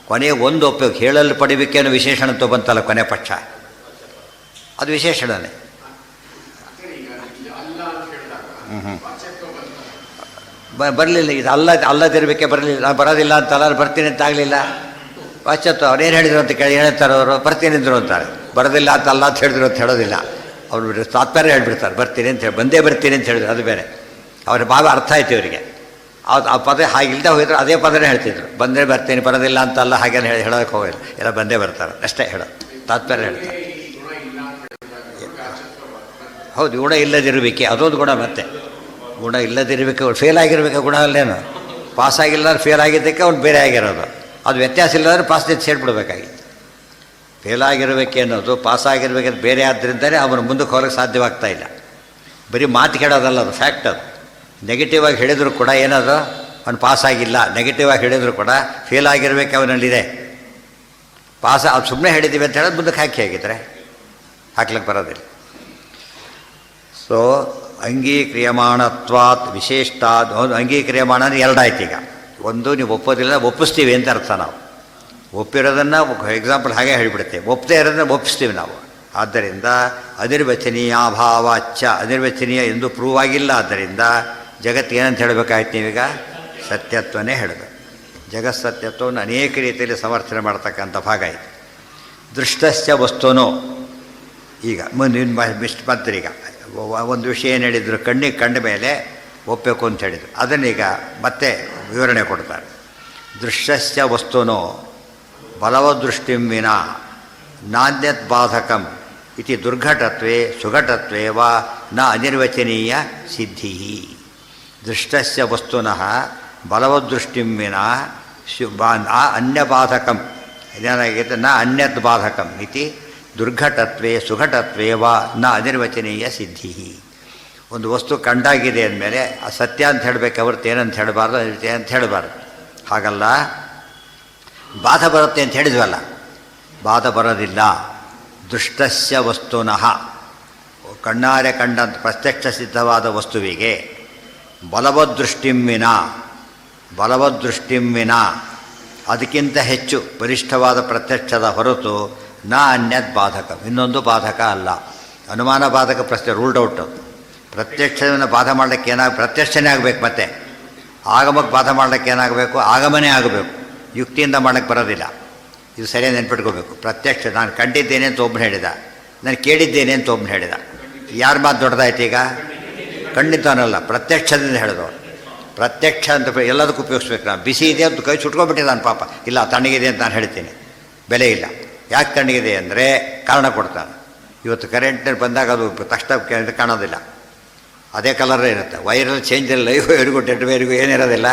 ಕೊನೆಗೆ ಒಂದು ಉಪಯೋಗ ಹೇಳಲು ಪಡಿಬೇಕೇನೋ ವಿಶೇಷಣ ಅಂತ ಬಂತಲ್ಲ ಕೊನೆ ಪಕ್ಷ, ಅದು ವಿಶೇಷಣನೇ. ಬರಲಿಲ್ಲ, ಇದು ಅಲ್ಲದಿರಬೇಕೆ ಬರಲಿಲ್ಲ. ನಾನು ಬರೋದಿಲ್ಲ ಅಂತಲ್ಲ, ಬರ್ತೀನಿ ಅಂತ ಆಗಲಿಲ್ಲ. ವಾಚ್ಯತ್ವ ಅವ್ರೇನು ಹೇಳಿದ್ರು ಅಂತ ಕೇಳಿ ಹೇಳ್ತಾರೆ ಅವರು, ಬರ್ತೀನಿ ಅಂದರು ಅಂತಾರೆ. ಬರೋದಿಲ್ಲ ಅಂತ ಅಲ್ಲ ಅಂತ ಹೇಳಿದ್ರು ಅಂತ ಹೇಳೋದಿಲ್ಲ. ಅವರು ತಾತ್ಪರ್ಯ ಹೇಳ್ಬಿಡ್ತಾರೆ, ಬರ್ತೀನಿ ಅಂತ ಹೇಳಿ. ಬಂದೇ ಬರ್ತೀನಿ ಅಂತ ಹೇಳಿದ್ರು, ಅದು ಬೇರೆ. ಅವ್ರ ಭಾವ ಅರ್ಥ ಆಯ್ತು ಇವರಿಗೆ. ಆ ಪದ ಹಾಗಿಲ್ದೆ ಹೋಗಿದ್ರು ಅದೇ ಪದನೇ ಹೇಳ್ತಿದ್ರು. ಬಂದರೆ ಬರ್ತೀನಿ, ಬರೋದಿಲ್ಲ ಅಂತಲ್ಲ ಹಾಗೇನು ಹೇಳೋಕ್ಕೆ ಹೋಗಿಲ್ಲ. ಎಲ್ಲ ಬಂದೇ ಬರ್ತಾರೆ ಅಷ್ಟೇ ಹೇಳೋದು, ತಾತ್ಪರ್ಯ ಹೇಳ್ತಾರೆ. ಹೌದು, ಗುಣ ಇಲ್ಲದಿರಬೇಕೆ ಅದೊಂದು ಗುಣ. ಮತ್ತೆ ಗುಣ ಇಲ್ಲದಿರಬೇಕು, ಫೇಲ್ ಆಗಿರಬೇಕು ಗುಣ ಅಲ್ಲೇನು. ಪಾಸ್ ಆಗಿಲ್ಲ ಫೇಲ್ ಆಗಿದ್ದಕ್ಕೆ ಅವ್ನು ಬೇರೆ ಆಗಿರೋದು. ಅದು ವ್ಯತ್ಯಾಸ ಇಲ್ಲದ್ರೆ ಪಾಸ್ ಸೇರಿಬಿಡ್ಬೇಕಾಗಿತ್ತು. ಫೇಲ್ ಆಗಿರಬೇಕೆ ಅನ್ನೋದು ಪಾಸ್ ಆಗಿರ್ಬೇಕಂತ ಬೇರೆ ಆದ್ದರಿಂದಲೇ ಅವನು ಮುಂದಕ್ಕೆ ಹೋಗಕ್ಕೆ ಸಾಧ್ಯವಾಗ್ತಾ ಇಲ್ಲ. ಬರೀ ಮಾತು ಕೇಳೋದಲ್ಲ, ಅದು ಫ್ಯಾಕ್ಟ್. ಅದು ನೆಗೆಟಿವ್ ಆಗಿ ಹೇಳಿದ್ರು ಕೂಡ ಏನದು, ಅವನು ಪಾಸ್ ಆಗಿಲ್ಲ. ನೆಗೆಟಿವ್ ಆಗಿ ಹೇಳಿದ್ರು ಕೂಡ ಫೇಲ್ ಆಗಿರಬೇಕು ಅವನಲ್ಲಿದೆ. ಅದು ಸುಮ್ಮನೆ ಹೇಳಿದ್ದೀವಿ ಅಂತ ಹೇಳೋದು ಮುಂದಕ್ಕೆ ಹಾಕಿದ್ರೆ ಹಾಕ್ಲಿಕ್ಕೆ ಬರೋದಿಲ್ಲ. ಸೊ ಅಂಗೀಕ್ರಿಯಮಾಣತ್ವಾತ್ ವಿಶೇಷ್ಟಾದ್. ಅಂಗೀಕ್ರಿಯಮಾಣ ಅಂದರೆ ಎರಡಾಯ್ತು. ಈಗ ಒಂದು ನೀವು ಒಪ್ಪೋದಿಲ್ಲ, ಒಪ್ಪಿಸ್ತೀವಿ ಅಂತ ಅರ್ಥ. ನಾವು ಒಪ್ಪಿರೋದನ್ನು ಎಕ್ಸಾಂಪಲ್ ಹಾಗೆ ಹೇಳಿಬಿಡುತ್ತೆ, ಒಪ್ಪದೇ ಇರೋದನ್ನ ಒಪ್ಪಿಸ್ತೀವಿ ನಾವು. ಆದ್ದರಿಂದ ಅನಿರ್ವಚನೀಯಾಭಾವಾಚ್ಚ, ಅನಿರ್ವಚನೀಯ ಎಂದು ಪ್ರೂವ್ ಆಗಿಲ್ಲ. ಆದ್ದರಿಂದ ಜಗತ್ತಿಗೆ ಏನಂತ ಹೇಳಬೇಕಾಯ್ತು ನೀವೀಗ? ಸತ್ಯತ್ವನೇ ಹೇಳಬೇಕು. ಜಗತ್ಸತ್ಯತ್ವವನ್ನು ಅನೇಕ ರೀತಿಯಲ್ಲಿ ಸಮರ್ಥನೆ ಮಾಡ್ತಕ್ಕಂಥ ಭಾಗ ಇದು. ದೃಷ್ಟಸ್ಯ ವಸ್ತುನೋ. ಈಗ ಮತ್ತೀಗ ಒಂದು ವಿಷಯ ಏನು ಹೇಳಿದರು, ಕಣ್ಣಿಗೆ ಕಂಡ ಮೇಲೆ ಒಪ್ಪಬೇಕು ಅಂತ ಹೇಳಿದರು. ಅದನ್ನೀಗ ಮತ್ತೆ ವಿವರಣೆ ಕೊಡ್ತಾರೆ. ದೃಶ್ಯಸ್ಯ ವಸ್ತುನೋ ಬಲವದೃಷ್ಟಿಂ ವಿನಾ ನಾಣ್ಯತ್ ಬಾಧಕಂ ಇತಿ ದುರ್ಘಟತ್ವೇ ಸುಘಟತ್ವೇ ವಾ ನ ಅನಿರ್ವಚನೀಯ ಸಿದ್ಧಿ. ದೃಷ್ಟಸ್ಯ ವಸ್ತುನಃ ಬಲವದೃಷ್ಟಿಂ ವಿನಾ ಅನ್ಯಬಾಧಕಂ ಏನಾಗಿದೆ, ನ ಅನ್ಯತ್ ಬಾಧಕಂ ಇತಿ ದುರ್ಘಟತ್ವೇ ಸುಘಟತ್ವೇ ವಾ ನ ಅನಿರ್ವಚನೀಯ ಸಿದ್ಧಿ. ಒಂದು ವಸ್ತು ಕಂಡಾಗಿದೆ ಅಂದಮೇಲೆ ಆ ಸತ್ಯ ಅಂತ ಹೇಳಬೇಕು ಹೊರತು ಏನಂತ ಹೇಳಬಾರ್ದು, ಅಂತ ಹೇಳಬಾರ್ದು. ಹಾಗಲ್ಲ, ಬಾಧ ಬರುತ್ತೆ ಅಂತ ಹೇಳಿದ್ವಲ್ಲ, ಬಾಧ ಬರೋದಿಲ್ಲ. ದೃಷ್ಟಸ್ಯ ವಸ್ತುನಃ, ಕಣ್ಣಾರೆ ಕಂಡಂಥ ಪ್ರತ್ಯಕ್ಷ ಸಿದ್ಧವಾದ ವಸ್ತುವಿಗೆ ಬಲವದೃಷ್ಟಿಂ ವಿನಾ ಅದಕ್ಕಿಂತ ಹೆಚ್ಚು ಬಲಿಷ್ಠವಾದ ಪ್ರತ್ಯಕ್ಷದ ಹೊರತು ನ ಅನ್ಯತ್ ಬಾಧಕ, ಇನ್ನೊಂದು ಬಾಧಕ ಅಲ್ಲ. ಅನುಮಾನ ಬಾಧಕ ಪ್ರಶ್ನೆ ರೂಲ್ಡ್ ಔಟ್. ಪ್ರತ್ಯಕ್ಷವನ್ನು ಬಾಧ ಮಾಡಲಿಕ್ಕೆ ಪ್ರತ್ಯಕ್ಷನೇ ಆಗಬೇಕು. ಮತ್ತೆ ಆಗಮಕ್ಕೆ ಬಾಧ ಮಾಡಲಿಕ್ಕೆ ಏನಾಗಬೇಕು? ಆಗಮನೇ ಆಗಬೇಕು. ಯುಕ್ತಿಯಿಂದ ಮಾಡಕ್ಕೆ ಬರೋದಿಲ್ಲ. ಇದು ಸರಿಯಾಗಿ ನೆನ್ಪಿಟ್ಕೋಬೇಕು. ಪ್ರತ್ಯಕ್ಷ ನಾನು ಕಂಡಿದ್ದೇನೆ ಅಂತ ಒಬ್ಬನು ಹೇಳಿದ, ನಾನು ಕೇಳಿದ್ದೇನೆ ಅಂತ ಒಬ್ಬನು ಹೇಳಿದ. ಯಾರ ಮಾತು ದೊಡ್ಡದಾಯ್ತು ಈಗ? ಖಂಡಿತವನಲ್ಲ, ಪ್ರತ್ಯಕ್ಷದಿಂದ ಹೇಳಿದವ. ಪ್ರತ್ಯಕ್ಷ ಅಂತ ಎಲ್ಲದಕ್ಕೂ ಉಪಯೋಗಿಸ್ಬೇಕು. ನಾನು ಬಿಸಿ ಇದೆ ಅಂತ ಕೈ ಸುಟ್ಕೊಂಡ್ಬಿಟ್ಟಿದ್ದಾನೆ ಪಾಪ. ಇಲ್ಲ, ತಣ್ಣಗಿದೆ ಅಂತ ನಾನು ಹೇಳ್ತೀನಿ, ಬೆಲೆ ಇಲ್ಲ. ಯಾಕೆ ತಣ್ಣಗಿದೆ ಅಂದರೆ ಕಾರಣ ಕೊಡ್ತಾನೆ. ಇವತ್ತು ಕರೆಂಟ್ನಲ್ಲಿ ಬಂದಾಗ ಅದು ತಕ್ಷಣ ಕಾಣೋದಿಲ್ಲ, ಅದೇ ಕಲರೇ ಇರುತ್ತೆ. ವೈರಲ್ಲಿ ಚೇಂಜ್ ಇಲ್ಲ, ಲೈವ್ ವೈರಿಗೂ ಡೆಡ್ ವೈರಿಗೂ ಏನಿರೋದಿಲ್ಲ,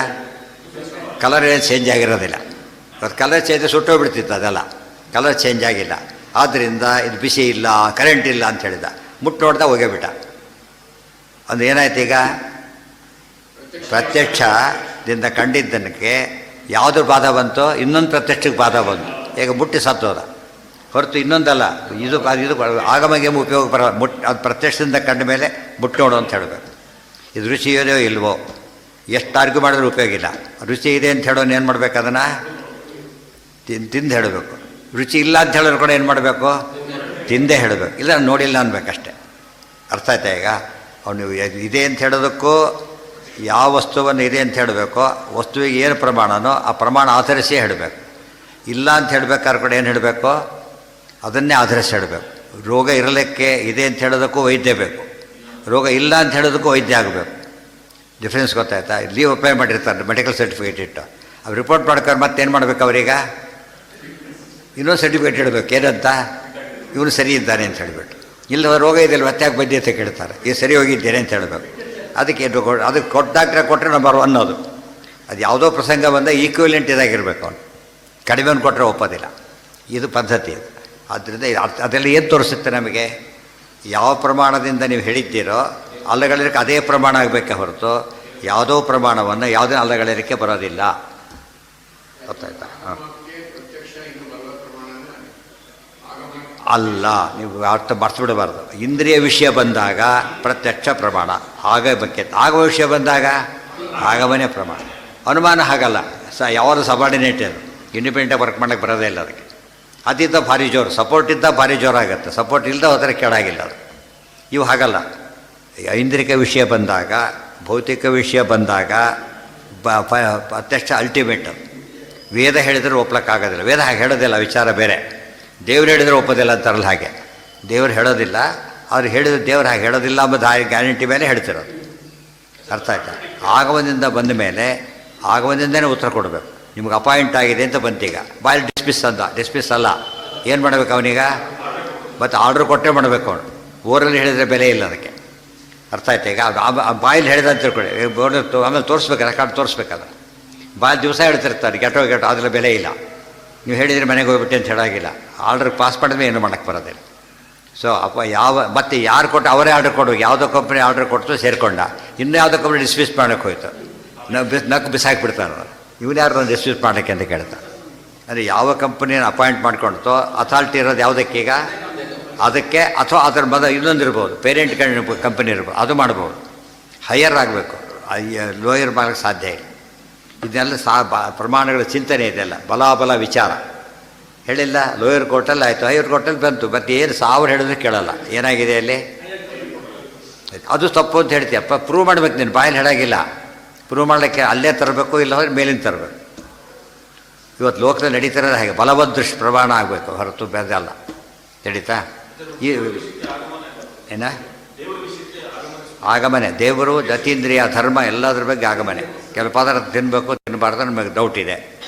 ಕಲರ್ ಏನು ಚೇಂಜ್ ಆಗಿರೋದಿಲ್ಲ. ಅದು ಕಲರ್ ಚೇಂಜ್ ಸುಟ್ಟೋಗ್ಬಿಡ್ತಿತ್ತು, ಅದೆಲ್ಲ ಕಲರ್ ಚೇಂಜ್ ಆಗಿಲ್ಲ. ಆದ್ದರಿಂದ ಇದು ಬಿಸಿ ಇಲ್ಲ, ಕರೆಂಟ್ ಇಲ್ಲ ಅಂತ ಹೇಳಿದ. ಮುಟ್ಟು ನೋಡ್ದ ಹೋಗೇಬಿಟ್ಟ. ಅದು ಏನಾಯ್ತು ಈಗ? ಪ್ರತ್ಯಕ್ಷದಿಂದ ಕಂಡಿದ್ದಕ್ಕೆ ಯಾವುದ್ರ ಬಾಧ ಬಂತು? ಇನ್ನೊಂದು ಪ್ರತ್ಯಕ್ಷಕ್ಕೆ ಬಾಧ ಬಂತು. ಈಗ ಮುಟ್ಟಿ ಸತ್ತೋದ ಹೊರತು ಇನ್ನೊಂದಲ್ಲ. ಇದು ಆಗಮಗೆ ಉಪಯೋಗ ಬರೋ ಅದು ಪ್ರತ್ಯಕ್ಷದಿಂದ ಕಂಡ ಮೇಲೆ ಮುಟ್ಟು ನೋಡು ಅಂತ ಹೇಳಬೇಕು. ಇದು ರುಚಿ ಇದೆಯೋ ಇಲ್ವೋ, ಎಷ್ಟು ಆರ್ಗ್ಯೂ ಮಾಡಿದ್ರೂ ಉಪಯೋಗ ಇಲ್ಲ. ರುಚಿ ಇದೆ ಅಂತ ಹೇಳೋನು ಏನು ಮಾಡಬೇಕು? ಅದನ್ನು ತಿಂದು ಹೇಳಬೇಕು. ರುಚಿ ಇಲ್ಲ ಅಂತ ಹೇಳೋರು ಕೂಡ ಏನು ಮಾಡಬೇಕು? ತಿಂದೇ ಹೇಳಬೇಕು. ಇಲ್ಲ ನೋಡಿಲ್ಲ ಅನ್ಬೇಕಷ್ಟೆ. ಅರ್ಥ ಆಯ್ತಾ? ಈಗ ಅವನು ಇದೆ ಅಂತ ಹೇಳೋದಕ್ಕೂ ಯಾವ ವಸ್ತುವನ್ನು ಇದೆ ಅಂತ ಹೇಳಬೇಕೋ, ವಸ್ತುವಿಗೆ ಏನು ಪ್ರಮಾಣನೋ ಆ ಪ್ರಮಾಣ ಆಧರಿಸಿ ಹೇಳಬೇಕು. ಇಲ್ಲ ಅಂತ ಹೇಳಬೇಕಾದ್ರೆ ಕೂಡ ಏನು ಹೇಳಬೇಕು? ಅದನ್ನೇ ಆಧರಿಸಿ ಹೇಳಬೇಕು. ರೋಗ ಇರಲಿಕ್ಕೆ ಇದೆ ಅಂತ ಹೇಳೋದಕ್ಕೂ ವೈದ್ಯ ಬೇಕು, ರೋಗ ಇಲ್ಲ ಅಂತ ಹೇಳೋದಕ್ಕೂ ವೈದ್ಯ ಆಗಬೇಕು. ಡಿಫ್ರೆನ್ಸ್ ಗೊತ್ತಾಯ್ತಾ? ಲೀವ್ ಅಪ್ಲೈ ಮಾಡಿರ್ತಾರೆ, ಮೆಡಿಕಲ್ ಸರ್ಟಿಫಿಕೇಟ್ ಇಟ್ಟು ಅವ್ರು ರಿಪೋರ್ಟ್ ಮಾಡ್ಕೊಂಡು ಮತ್ತೇನು ಮಾಡಬೇಕು? ಅವರೀಗ ಇನ್ನೊಂದು ಸರ್ಟಿಫಿಕೇಟ್ ಹೇಳಬೇಕು. ಏನಂತ? ಇವನು ಸರಿ ಇದ್ದಾನೆ ಅಂತ ಹೇಳಿಬಿಟ್ಟು. ಇಲ್ಲ ರೋಗ ಇದೆಯಲ್ಲ ಮತ್ತೆ ಯಾಕೆ ಬಂದಿ ಅಂತ ಕೇಳ್ತಾರೆ. ಈಗ ಸರಿ ಹೋಗಿದ್ದೇನೆ ಅಂತ ಹೇಳಬೇಕು. ಅದಕ್ಕೆ ಅದಕ್ಕೆ ಡಾಕ್ಟ್ರೆ ಕೊಟ್ಟರೆ ನಂಬರ್ 1 ಅದು. ಅದು ಯಾವುದೋ ಪ್ರಸಂಗ ಬಂದಾಗ ಈಕ್ವಿಲೆಂಟ್ ಇದಾಗಿರಬೇಕು ಅವನು, ಕಡಿಮೆಯನ್ನು ಕೊಟ್ಟರೆ ಒಪ್ಪೋದಿಲ್ಲ. ಇದು ಪದ್ಧತಿ ಅದು. ಆದ್ದರಿಂದ ಅದೆಲ್ಲ ಏನು ತೋರಿಸುತ್ತೆ ನಮಗೆ? ಯಾವ ಪ್ರಮಾಣದಿಂದ ನೀವು ಹೇಳಿದ್ದೀರೋ ಅಲ್ಲಗಳಿರಕ್ಕೆ ಅದೇ ಪ್ರಮಾಣ ಆಗಬೇಕೆ ಹೊರತು ಯಾವುದೋ ಪ್ರಮಾಣವನ್ನು ಯಾವುದೇ ಅಲ್ಲಗಳಿರಕ್ಕೆ ಬರೋದಿಲ್ಲ. ಗೊತ್ತಾಯ್ತಾ? ಹಾಂ, ಅಲ್ಲ, ನೀವು ಅರ್ಥ ಮರ್ಸ್ಬಿಡಬಾರ್ದು. ಇಂದ್ರಿಯ ವಿಷಯ ಬಂದಾಗ ಪ್ರತ್ಯಕ್ಷ ಪ್ರಮಾಣ, ಆಗಮ ವಿಷಯ ಬಂದಾಗ ಆಗಮನೇ ಪ್ರಮಾಣ. ಅನುಮಾನ ಹಾಗಲ್ಲ, ಯಾವುದು ಸಬಾರ್ಡಿನೇಟ್ ಅದು, ಇಂಡಿಪೆಂಡೆಂಟಾಗಿ ವರ್ಕ್ ಮಾಡೋಕ್ಕೆ ಬರೋದೇ ಇಲ್ಲ. ಅದಕ್ಕೆ ಅದಿದ್ದ ಭಾರಿ ಜೋರು, ಸಪೋರ್ಟ್ ಇದ್ದ ಭಾರಿ ಜೋರಾಗುತ್ತೆ, ಸಪೋರ್ಟ್ ಇಲ್ಲದ ಹೋದರೆ ಕೆಳಾಗಿಲ್ಲ ಅದು. ಇವು ಹಾಗಲ್ಲ. ಐಂದ್ರಿಕ ವಿಷಯ ಬಂದಾಗ, ಭೌತಿಕ ವಿಷಯ ಬಂದಾಗ ಪ್ರತ್ಯಕ್ಷ ಅಲ್ಟಿಮೇಟ್ ಅದು. ವೇದ ಹೇಳಿದರೆ ಒಪ್ಲಕ್ಕಾಗೋದಿಲ್ಲ, ವೇದ ಹಾಗೆ ಹೇಳೋದಿಲ್ಲ, ವಿಚಾರ ಬೇರೆ. ದೇವ್ರು ಹೇಳಿದರೆ ಒಪ್ಪೋದಿಲ್ಲ ಅಂತಾರಲ್ಲ, ಹಾಗೆ ದೇವ್ರು ಹೇಳೋದಿಲ್ಲ, ಅವ್ರು ಹೇಳಿದ್ರು ದೇವ್ರು ಹಾಗೆ ಹೇಳೋದಿಲ್ಲ ಅಂಬುದು ಗ್ಯಾರಂಟಿ ಮೇಲೆ ಹೇಳ್ತಿರೋದು. ಅರ್ಥ ಆಯ್ತಾ? ಆಗಮನದಿಂದ ಬಂದ ಮೇಲೆ ಆಗಮನದಿಂದನೇ ಉತ್ತರ ಕೊಡಬೇಕು. ನಿಮ್ಗೆ ಅಪಾಯಿಂಟ್ ಆಗಿದೆ ಅಂತ ಬಂತೀಗ, ಬಾಯಲ್ಲಿ ಡಿಸ್ಮಿಸ್ ಅಲ್ಲ, ಏನು ಮಾಡಬೇಕು ಅವನೀಗ? ಮತ್ತು ಆರ್ಡ್ರ್ ಕೊಟ್ಟೇ ಮಾಡಬೇಕು ಅವನು. ಊರಲ್ಲಿ ಹೇಳಿದರೆ ಬೆಲೆ ಇಲ್ಲ ಅದಕ್ಕೆ. ಅರ್ಥ ಆಯ್ತಾ? ಈಗ ಬಾಯಲ್ಲಿ ಹೇಳಿದ ಅಂತ ತಿಳ್ಕೊಳ್ಳಿ, ಆಮೇಲೆ ತೋರಿಸ್ಬೇಕು, ರೆಕಾರ್ಡ್ ತೋರಿಸ್ಬೇಕಾದ್ರೆ. ಬಾಯಲ್ಲಿ ದಿವಸ ಹೇಳ್ತಿರ್ತಾರೆ ಗೆಟೋ ಅದರ ಬೆಲೆ ಇಲ್ಲ. ನೀವು ಹೇಳಿದರೆ ಮನೆಗೆ ಹೋಗ್ಬಿಟ್ಟು ಅಂತ ಹೇಳಾಗಿಲ್ಲ. ಆರ್ಡ್ರ್ ಪಾಸ್ ಮಾಡಿದ್ರೆ ಏನು ಮಾಡೋಕ್ಕೆ ಬರೋದಿಲ್ಲ. ಸೊ ಮತ್ತೆ ಯಾರು ಕೊಟ್ಟು ಅವರೇ ಆರ್ಡ್ರ್ ಕೊಡಬೇಕು. ಯಾವುದೋ ಕಂಪ್ನಿ ಆರ್ಡ್ರ್ ಕೊಟ್ಟು ಸೇರಿಕೊಂಡ, ಇನ್ನೂ ಯಾವುದೋ ಕಂಪ್ನಿ ಡಿಸ್ಮಿಸ್ ಮಾಡೋಕ್ಕೆ ಹೋಯ್ತು, ನಕ್ಕು ಬಿಸಾಕಿಬಿಡ್ತಾನೆ. ಇವನು ಯಾರು ನಾನು ಡಿಸ್ಮಿಸ್ ಮಾಡೋಕ್ಕೆ ಅಂತ ಕೇಳ್ತಾನೆ. ಅಂದರೆ ಯಾವ ಕಂಪ್ನಿಯನ್ನು ಅಪಾಯಿಂಟ್ ಮಾಡ್ಕೊಳ್ತೋ ಅಥಾರಿಟಿ ಇರೋದು ಯಾವುದಕ್ಕೀಗ ಅದಕ್ಕೆ, ಅಥವಾ ಅದರ ಇನ್ನೊಂದು ಇರ್ಬೋದು, ಪೇರೆಂಟ್ ಕಂಪನಿ ಇರ್ಬೋದು, ಅದು ಮಾಡ್ಬೋದು. ಹೈಯರ್ ಆಗಬೇಕು, ಲೋಯರ್ ಮಾಡೋಕ್ಕೆ ಸಾಧ್ಯ ಇಲ್ಲ. ಇದನ್ನೆಲ್ಲ ಪ್ರಮಾಣಗಳ ಚಿಂತನೆ ಇದೆಲ್ಲ ಬಲಾಬಲ ವಿಚಾರ ಹೇಳಿಲ್ಲ. ಲೋಯರ್ ಕೋರ್ಟಲ್ಲಿ ಆಯಿತು, ಹೈಯರ್ ಕೋರ್ಟಲ್ಲಿ ಬಂತು, ಮತ್ತು ಏನು 1000 ಹೇಳಿದ್ರೆ ಕೇಳಲ್ಲ. ಏನಾಗಿದೆ ಅಲ್ಲಿ? ಅದು ತಪ್ಪು ಅಂತ ಹೇಳ್ತೀಯಪ್ಪ, ಪ್ರೂವ್ ಮಾಡ್ಬೇಕು. ನೀನು ಬಾಯಲ್ಲಿ ಹೇಳಾಗಿಲ್ಲ, ಪ್ರೂವ್ ಮಾಡಲಿಕ್ಕೆ ಅಲ್ಲೇ ತರಬೇಕು, ಇಲ್ಲ ಹೋದ್ರೆ ಮೇಲಿಂದ ತರಬೇಕು. ಇವತ್ತು ಲೋಕದಲ್ಲಿ ನಡೀತಿರೋದು ಹಾಗೆ, ಬಲವದೃಷ್ಟ ಪ್ರಮಾಣ ಆಗಬೇಕು ಹೊರತು ಬೇದಲ್ಲ. ನಡೀತಾ? ಈ ಏನ ಆಗಮನೆ, ದೇವರು ಜತೀಂದ್ರಿಯ ಧರ್ಮ ಎಲ್ಲದ್ರ ಬಗ್ಗೆ ಆಗಮನೆ. ಕೆಲವು ಪದಾರ್ಥ ತಿನ್ನಬೇಕು ತಿನ್ನಬಾರ್ದು ನಮಗೆ ಡೌಟ್ ಇದೆ,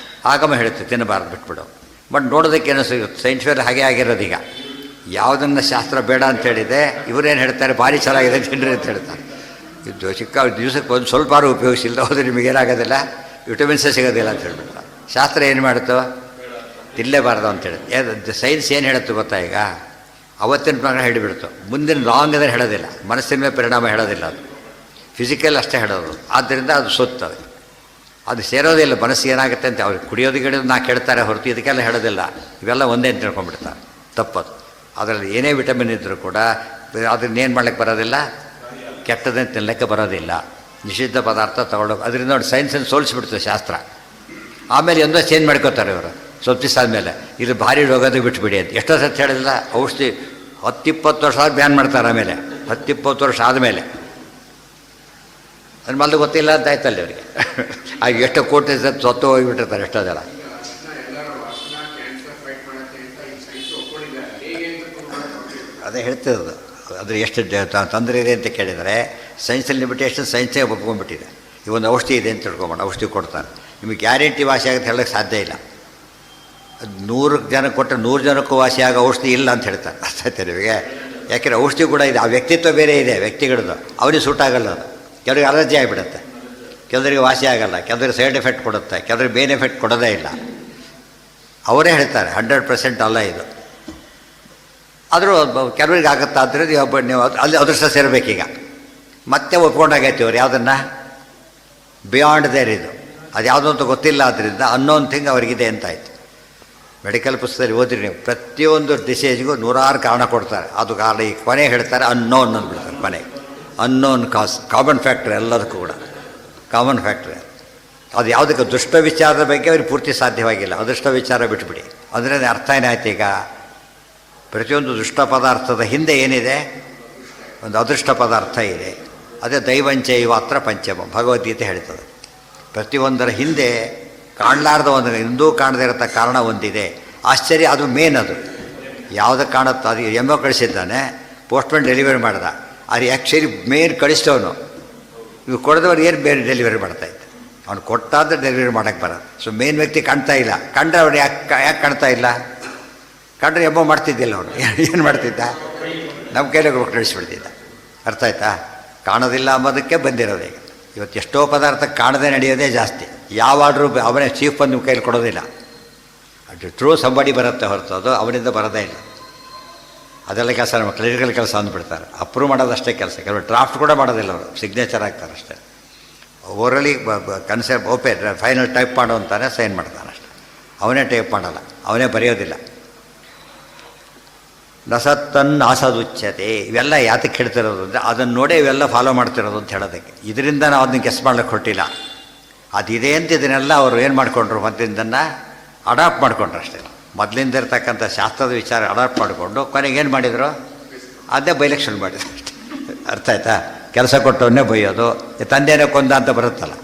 ಆಗಮ ಹೇಳುತ್ತೆ ತಿನ್ನಬಾರ್ದು ಬಿಟ್ಬಿಡು. ಬಟ್ ನೋಡೋದಕ್ಕೆ ಏನೋ ಸಿಗುತ್ತೆ, ಸೈನ್ಸ್ ಫೇರ್ ಹಾಗೆ ಆಗಿರೋದು. ಈಗ ಯಾವುದನ್ನು ಶಾಸ್ತ್ರ ಬೇಡ ಅಂತ ಹೇಳಿದೆ, ಇವರೇನು ಹೇಳ್ತಾರೆ ಭಾರಿ ಚೆನ್ನಾಗಿದೆ ತಿನ್ನಿರಿ ಅಂತ ಹೇಳ್ತಾರೆ. ಇದು ಚಿಕ್ಕ ದಿವಸಕ್ಕೆ ಒಂದು ಸ್ವಲ್ಪ ಉಪಯೋಗಿಸಿಲ್ಲ ಹೋದರೆ ನಿಮಗೇನಾಗೋದಿಲ್ಲ, ವಿಟಮಿನ್ಸೇ ಸಿಗೋದಿಲ್ಲ ಅಂತ ಹೇಳ್ಬಿಡ್ತಾರೆ. ಶಾಸ್ತ್ರ ಏನು ಮಾಡುತ್ತೋ ತಿನ್ನಲೇಬಾರ್ದು ಅಂತೇಳಿ. ಸೈನ್ಸ್ ಏನು ಹೇಳುತ್ತೆ ಗೊತ್ತಾ? ಈಗ ಅವತ್ತಿನ ಪ್ರಕಾರ ಹೇಳಿಬಿಡ್ತು, ಮುಂದಿನ ಲಾಂಗ್ ಅಂದರೆ ಹೇಳೋದಿಲ್ಲ, ಮನಸ್ಸಿನ ಮೇಲೆ ಪರಿಣಾಮ ಹೇಳೋದಿಲ್ಲ. ಅದು ಫಿಸಿಕಲ್ ಅಷ್ಟೇ ಹೇಳೋದು. ಆದ್ದರಿಂದ ಅದು ಸುತ್ತದೆ, ಅದು ಸೇರೋದಿಲ್ಲ. ಮನಸ್ಸಿಗೆ ಏನಾಗುತ್ತೆ ಅಂತ ಅವ್ರಿಗೆ ಕುಡಿಯೋದು ಗಿಡೋದು ನಾ ಕೇಳ್ತಾರೆ ಹೊರತು ಇದಕ್ಕೆಲ್ಲ ಹೇಳೋದಿಲ್ಲ. ಇವೆಲ್ಲ ಒಂದೇ ಅಂತ ತಿಳ್ಕೊಂಡ್ಬಿಡ್ತಾರೆ, ತಪ್ಪದು. ಅದರಲ್ಲಿ ಏನೇ ವಿಟಮಿನ್ ಇದ್ದರೂ ಕೂಡ ಅದನ್ನೇನು ಮಾಡ್ಲಿಕ್ಕೆ ಬರೋದಿಲ್ಲ, ಕೆಟ್ಟದನ್ನು ತಿನ್ನಲಿಕ್ಕೆ ಬರೋದಿಲ್ಲ. ನಿಷಿದ್ಧ ಪದಾರ್ಥ ತಗೊಳ್ಳೋಕೆ ಅದರಿಂದ ನೋಡಿ ಸೈನ್ಸನ್ನು ಸೋಲಿಸ್ಬಿಡ್ತದೆ ಶಾಸ್ತ್ರ. ಆಮೇಲೆ ಒಂದೋ ಚೇಂಜ್ ಮಾಡ್ಕೋತಾರೆ ಇವರು ಸ್ವಲ್ಪ ದಿವಸ ಆದಮೇಲೆ, ಇದು ಭಾರಿ ರೋಗದ ಬಿಟ್ಬಿಡಿ ಅಂತ. ಎಷ್ಟೋ ಸತಿ ಹೇಳಿಲ್ಲ, ಔಷಧಿ 10-20 ವರ್ಷ ಆದ ಬ್ಯಾನ್ ಮಾಡ್ತಾರೆ. ಆಮೇಲೆ 10-20 ವರ್ಷ ಆದಮೇಲೆ ಅದು ಮಲ್ದು ಗೊತ್ತಿಲ್ಲ ಅಂತ ಆಯ್ತಲ್ಲ ಅವರಿಗೆ. ಆಗ ಎಷ್ಟೋ ಕೋಟಿ ಸತ್ತು ಹೋಗಿಬಿಟ್ಟಿರ್ತಾರೆ ಎಷ್ಟೋ ಜನ. ಅದೇ ಹೇಳ್ತಿರೋದು. ಅದ್ರ ಎಷ್ಟು ತೊಂದರೆ ಇದೆ ಅಂತ ಕೇಳಿದರೆ ಸೈನ್ಸಲ್ಲಿ ಲಿಮಿಟೇಷನ್ ಸೈನ್ಸೇ ಒಪ್ಕೊಂಡ್ಬಿಟ್ಟಿದೆ. ಈ ಒಂದು ಔಷಧಿ ಇದೆ ಅಂತ ತಿಳ್ಕೊಬೋಣ, ಔಷಧಿ ಕೊಡ್ತಾರೆ, ನಿಮಗೆ ಗ್ಯಾರಂಟಿ ವಾಸಿ ಆಗುತ್ತೆ ಹೇಳೋಕ್ಕೆ ಸಾಧ್ಯ ಇಲ್ಲ. ಅದು 100 ಜನಕ್ಕೆ ಕೊಟ್ಟರೆ 100 ಜನಕ್ಕೂ ವಾಸಿ ಆಗೋ ಔಷಧಿ ಇಲ್ಲ ಅಂತ ಹೇಳ್ತಾರೆ. ಅರ್ಥ ಆಯ್ತು ನಿಮಗೆ? ಯಾಕೆಂದರೆ ಔಷಧಿ ಕೂಡ ಇದೆ, ಆ ವ್ಯಕ್ತಿತ್ವ ಬೇರೆ ಇದೆ ವ್ಯಕ್ತಿಗಳದ್ದು, ಅವನಿಗೆ ಸೂಟ್ ಆಗಲ್ಲ. ಅದು ಕೆಲವರಿಗೆ ಅಲರ್ಜಿ ಆಗಿಬಿಡುತ್ತೆ, ಕೆಲವರಿಗೆ ವಾಸಿ ಆಗಲ್ಲ, ಕೆಲವರಿಗೆ ಸೈಡ್ ಎಫೆಕ್ಟ್ ಕೊಡುತ್ತೆ, ಕೆಲವರಿಗೆ ಬೇನ್ ಎಫೆಕ್ಟ್ ಕೊಡೋದೇ ಇಲ್ಲ. ಅವರೇ ಹೇಳ್ತಾರೆ 100% ಅಲ್ಲ ಇದು. ಆದರೂ ಕೆಲವರಿಗೆ ಆಗುತ್ತಾ ಅಂದರೆ ನೀವು ಅಲ್ಲಿ ಅದೃಷ್ಟ ಸೇರಬೇಕೀಗ. ಮತ್ತೆ ಒಪ್ಕೊಂಡಾಗೈತಿ ಅವ್ರು ಯಾವುದನ್ನು ಬಿಯಾಂಡ್ ದೇರ್ ಇದು, ಅದು ಯಾವುದೋ ಅಂತ ಗೊತ್ತಿಲ್ಲ. ಆದ್ದರಿಂದ ಅನ್ನೋನ್ ಥಿಂಗ್ ಅವ್ರಿಗಿದೆ ಅಂತಾಯಿತು. ಮೆಡಿಕಲ್ ಪುಸ್ತಕದಲ್ಲಿ ಓದಿರಿ ನೀವು, ಪ್ರತಿಯೊಂದು ಡಿಸೀಸ್ಗೂ 100 ಕಾರಣ ಕೊಡ್ತಾರೆ. ಅದು ಕಾರಣ ಈ ಕೊನೆ ಹೇಳ್ತಾರೆ ಅನ್ನೋನ್ ಅಂದ್ಬಿಡ್ತಾರೆ. ಕೊನೆ ಅನ್ನೋನ್ ಕಾಸ್, ಕಾಮನ್ ಫ್ಯಾಕ್ಟ್ರಿ ಎಲ್ಲದಕ್ಕೂ ಕೂಡ ಕಾಮನ್ ಫ್ಯಾಕ್ಟ್ರಿ. ಅದು ಯಾವುದಕ್ಕೆ ದುಷ್ಟ ವಿಚಾರದ ಬಗ್ಗೆ ಅವ್ರಿಗೆ ಪೂರ್ತಿ ಸಾಧ್ಯವಾಗಿಲ್ಲ. ಅದೃಷ್ಟ ವಿಚಾರ ಬಿಟ್ಬಿಡಿ. ಅದರಿಂದ ಅರ್ಥ ಏನಾಯ್ತು ಈಗ? ಪ್ರತಿಯೊಂದು ದುಷ್ಟ ಪದಾರ್ಥದ ಹಿಂದೆ ಏನಿದೆ? ಒಂದು ಅದೃಷ್ಟ ಪದಾರ್ಥ ಇದೆ. ಅದೇ ದೈವಂಚೈವಾತ್ರ ಪಂಚಮ, ಭಗವದ್ಗೀತೆ ಹೇಳ್ತದೆ. ಪ್ರತಿಯೊಂದರ ಹಿಂದೆ ಕಾಣಲಾರ್ದ ಒಂದು ಎಂದೂ ಕಾಣದೇ ಇರತ್ತ ಕಾರಣ ಒಂದಿದೆ. ಆಶ್ಚರ್ಯ, ಅದು ಮೇನ್. ಅದು ಯಾವುದಕ್ಕೆ ಕಾಣುತ್ತೋ ಅದು ಎಮ್ಮೋ ಕಳಿಸಿದ್ದಾನೆ, ಪೋಸ್ಟ್ಮನ್ ಡೆಲಿವರಿ ಮಾಡ್ದ. ಅದು ಆ್ಯಕ್ಚುಲಿ ಮೇನ್ ಕಳಿಸ್ತವನು, ಇವು ಕೊಡದವ್ರು ಏನು ಬೇರೆ ಡೆಲಿವರಿ ಮಾಡ್ತಾಯಿದ್ದ. ಅವ್ನು ಕೊಟ್ಟಾದ್ರೆ ಡೆಲಿವರಿ ಮಾಡೋಕ್ಕೆ ಬರೋದು. ಸೊ ಮೇನ್ ವ್ಯಕ್ತಿ ಕಾಣ್ತಾ ಇಲ್ಲ. ಕಂಡ್ರೆ ಅವ್ರು ಯಾಕೆ ಕಾಣ್ತಾ ಇಲ್ಲ? ಕಂಡ್ರೆ ಎಮ್ಮೋ ಮಾಡ್ತಿದ್ದಿಲ್ಲ ಅವನು. ಏನು ಮಾಡ್ತಿದ್ದ? ನಮ್ಮ ಕೈಲಾಗ ಕಳಿಸ್ಬಿಡ್ತಿದ್ದ. ಅರ್ಥ ಆಯ್ತಾ? ಕಾಣೋದಿಲ್ಲ ಅಂಬೋದಕ್ಕೆ ಬಂದಿರೋದು ಈಗ. ಇವತ್ತು ಎಷ್ಟೋ ಪದಾರ್ಥ ಕಾಣದೇ ನಡೆಯೋದೇ ಜಾಸ್ತಿ. ಯಾವ ಆರ್ಡ್ರು ಅವನೇ ಚೀಫ್ ಬಂದು ಕೈಲಿ ಕೊಡೋದಿಲ್ಲ. ಅದು ಟ್ರೂ ಸಂಬಡಿ ಬರುತ್ತೆ ಹೊರತು ಅದು ಅವನಿಂದ ಬರೋದೇ ಇಲ್ಲ. ಅದೆಲ್ಲ ಕೆಲಸ ನಮ್ಮ ಕ್ಲರಿಕಲ್ ಕೆಲಸ ಅಂದ್ಬಿಡ್ತಾರೆ. ಅಪ್ರೂವ್ ಮಾಡೋದಷ್ಟೇ ಕೆಲಸ. ಕೆಲವರು ಡ್ರಾಫ್ಟ್ ಕೂಡ ಮಾಡೋದಿಲ್ಲ, ಅವರು ಸಿಗ್ನೇಚರ್ ಆಗ್ತಾರೆ ಅಷ್ಟೇ. ಓರಲಿ ಕನ್ಸೆಪ್ಟ್ ಓಪೆ ಫೈನಲ್ ಟೈಪ್ ಮಾಡು ಅಂತಾನೆ ಸೈನ್ ಮಾಡ್ತಾನೆ ಅಷ್ಟೆ. ಅವನೇ ಟೈಪ್ ಮಾಡಲ್ಲ, ಅವನೇ ಬರೆಯೋದಿಲ್ಲ. ನಸತ್ತನ್ನಾಸದುಚ್ಯತೆ. ಇವೆಲ್ಲ ಯಾತಕ್ಕೆ ಹೇಳ್ತಿರೋದು ಅಂದರೆ ಅದನ್ನು ನೋಡೇ ಇವೆಲ್ಲ ಫಾಲೋ ಮಾಡ್ತಿರೋದು ಅಂತ ಹೇಳೋದಕ್ಕೆ. ಇದರಿಂದ ನಾವು ಅದನ್ನ ಗೆಸ್ ಮಾಡ್ಲಿಕ್ಕೆ ಹೊಟ್ಟಿಲ್ಲ. ಅದಿದೆ ಅಂತ ಇದನ್ನೆಲ್ಲ ಅವರು ಏನು ಮಾಡಿಕೊಂಡ್ರು, ಮೊದಲಿಂದನ್ನು ಅಡಾಪ್ಟ್ ಮಾಡಿಕೊಂಡ್ರು ಅಷ್ಟೇ. ಮೊದಲಿಂದ ಇರ್ತಕ್ಕಂಥ ಶಾಸ್ತ್ರದ ವಿಚಾರ ಅಡಾಪ್ಟ್ ಮಾಡಿಕೊಂಡು ಕೊನೆಗೆ ಏನು ಮಾಡಿದರು, ಅದೇ ಬೈಲೆಕ್ಷನ್ ಮಾಡಿದ್ರು ಅಷ್ಟೇ. ಅರ್ಥ ಆಯ್ತಾ? ಕೆಲಸ ಕೊಟ್ಟವನ್ನೇ ಬೈಯೋದು. ತಂದೆನೇ ಕೊಂದ ಅಂತ ಬರುತ್ತಲ್ಲ,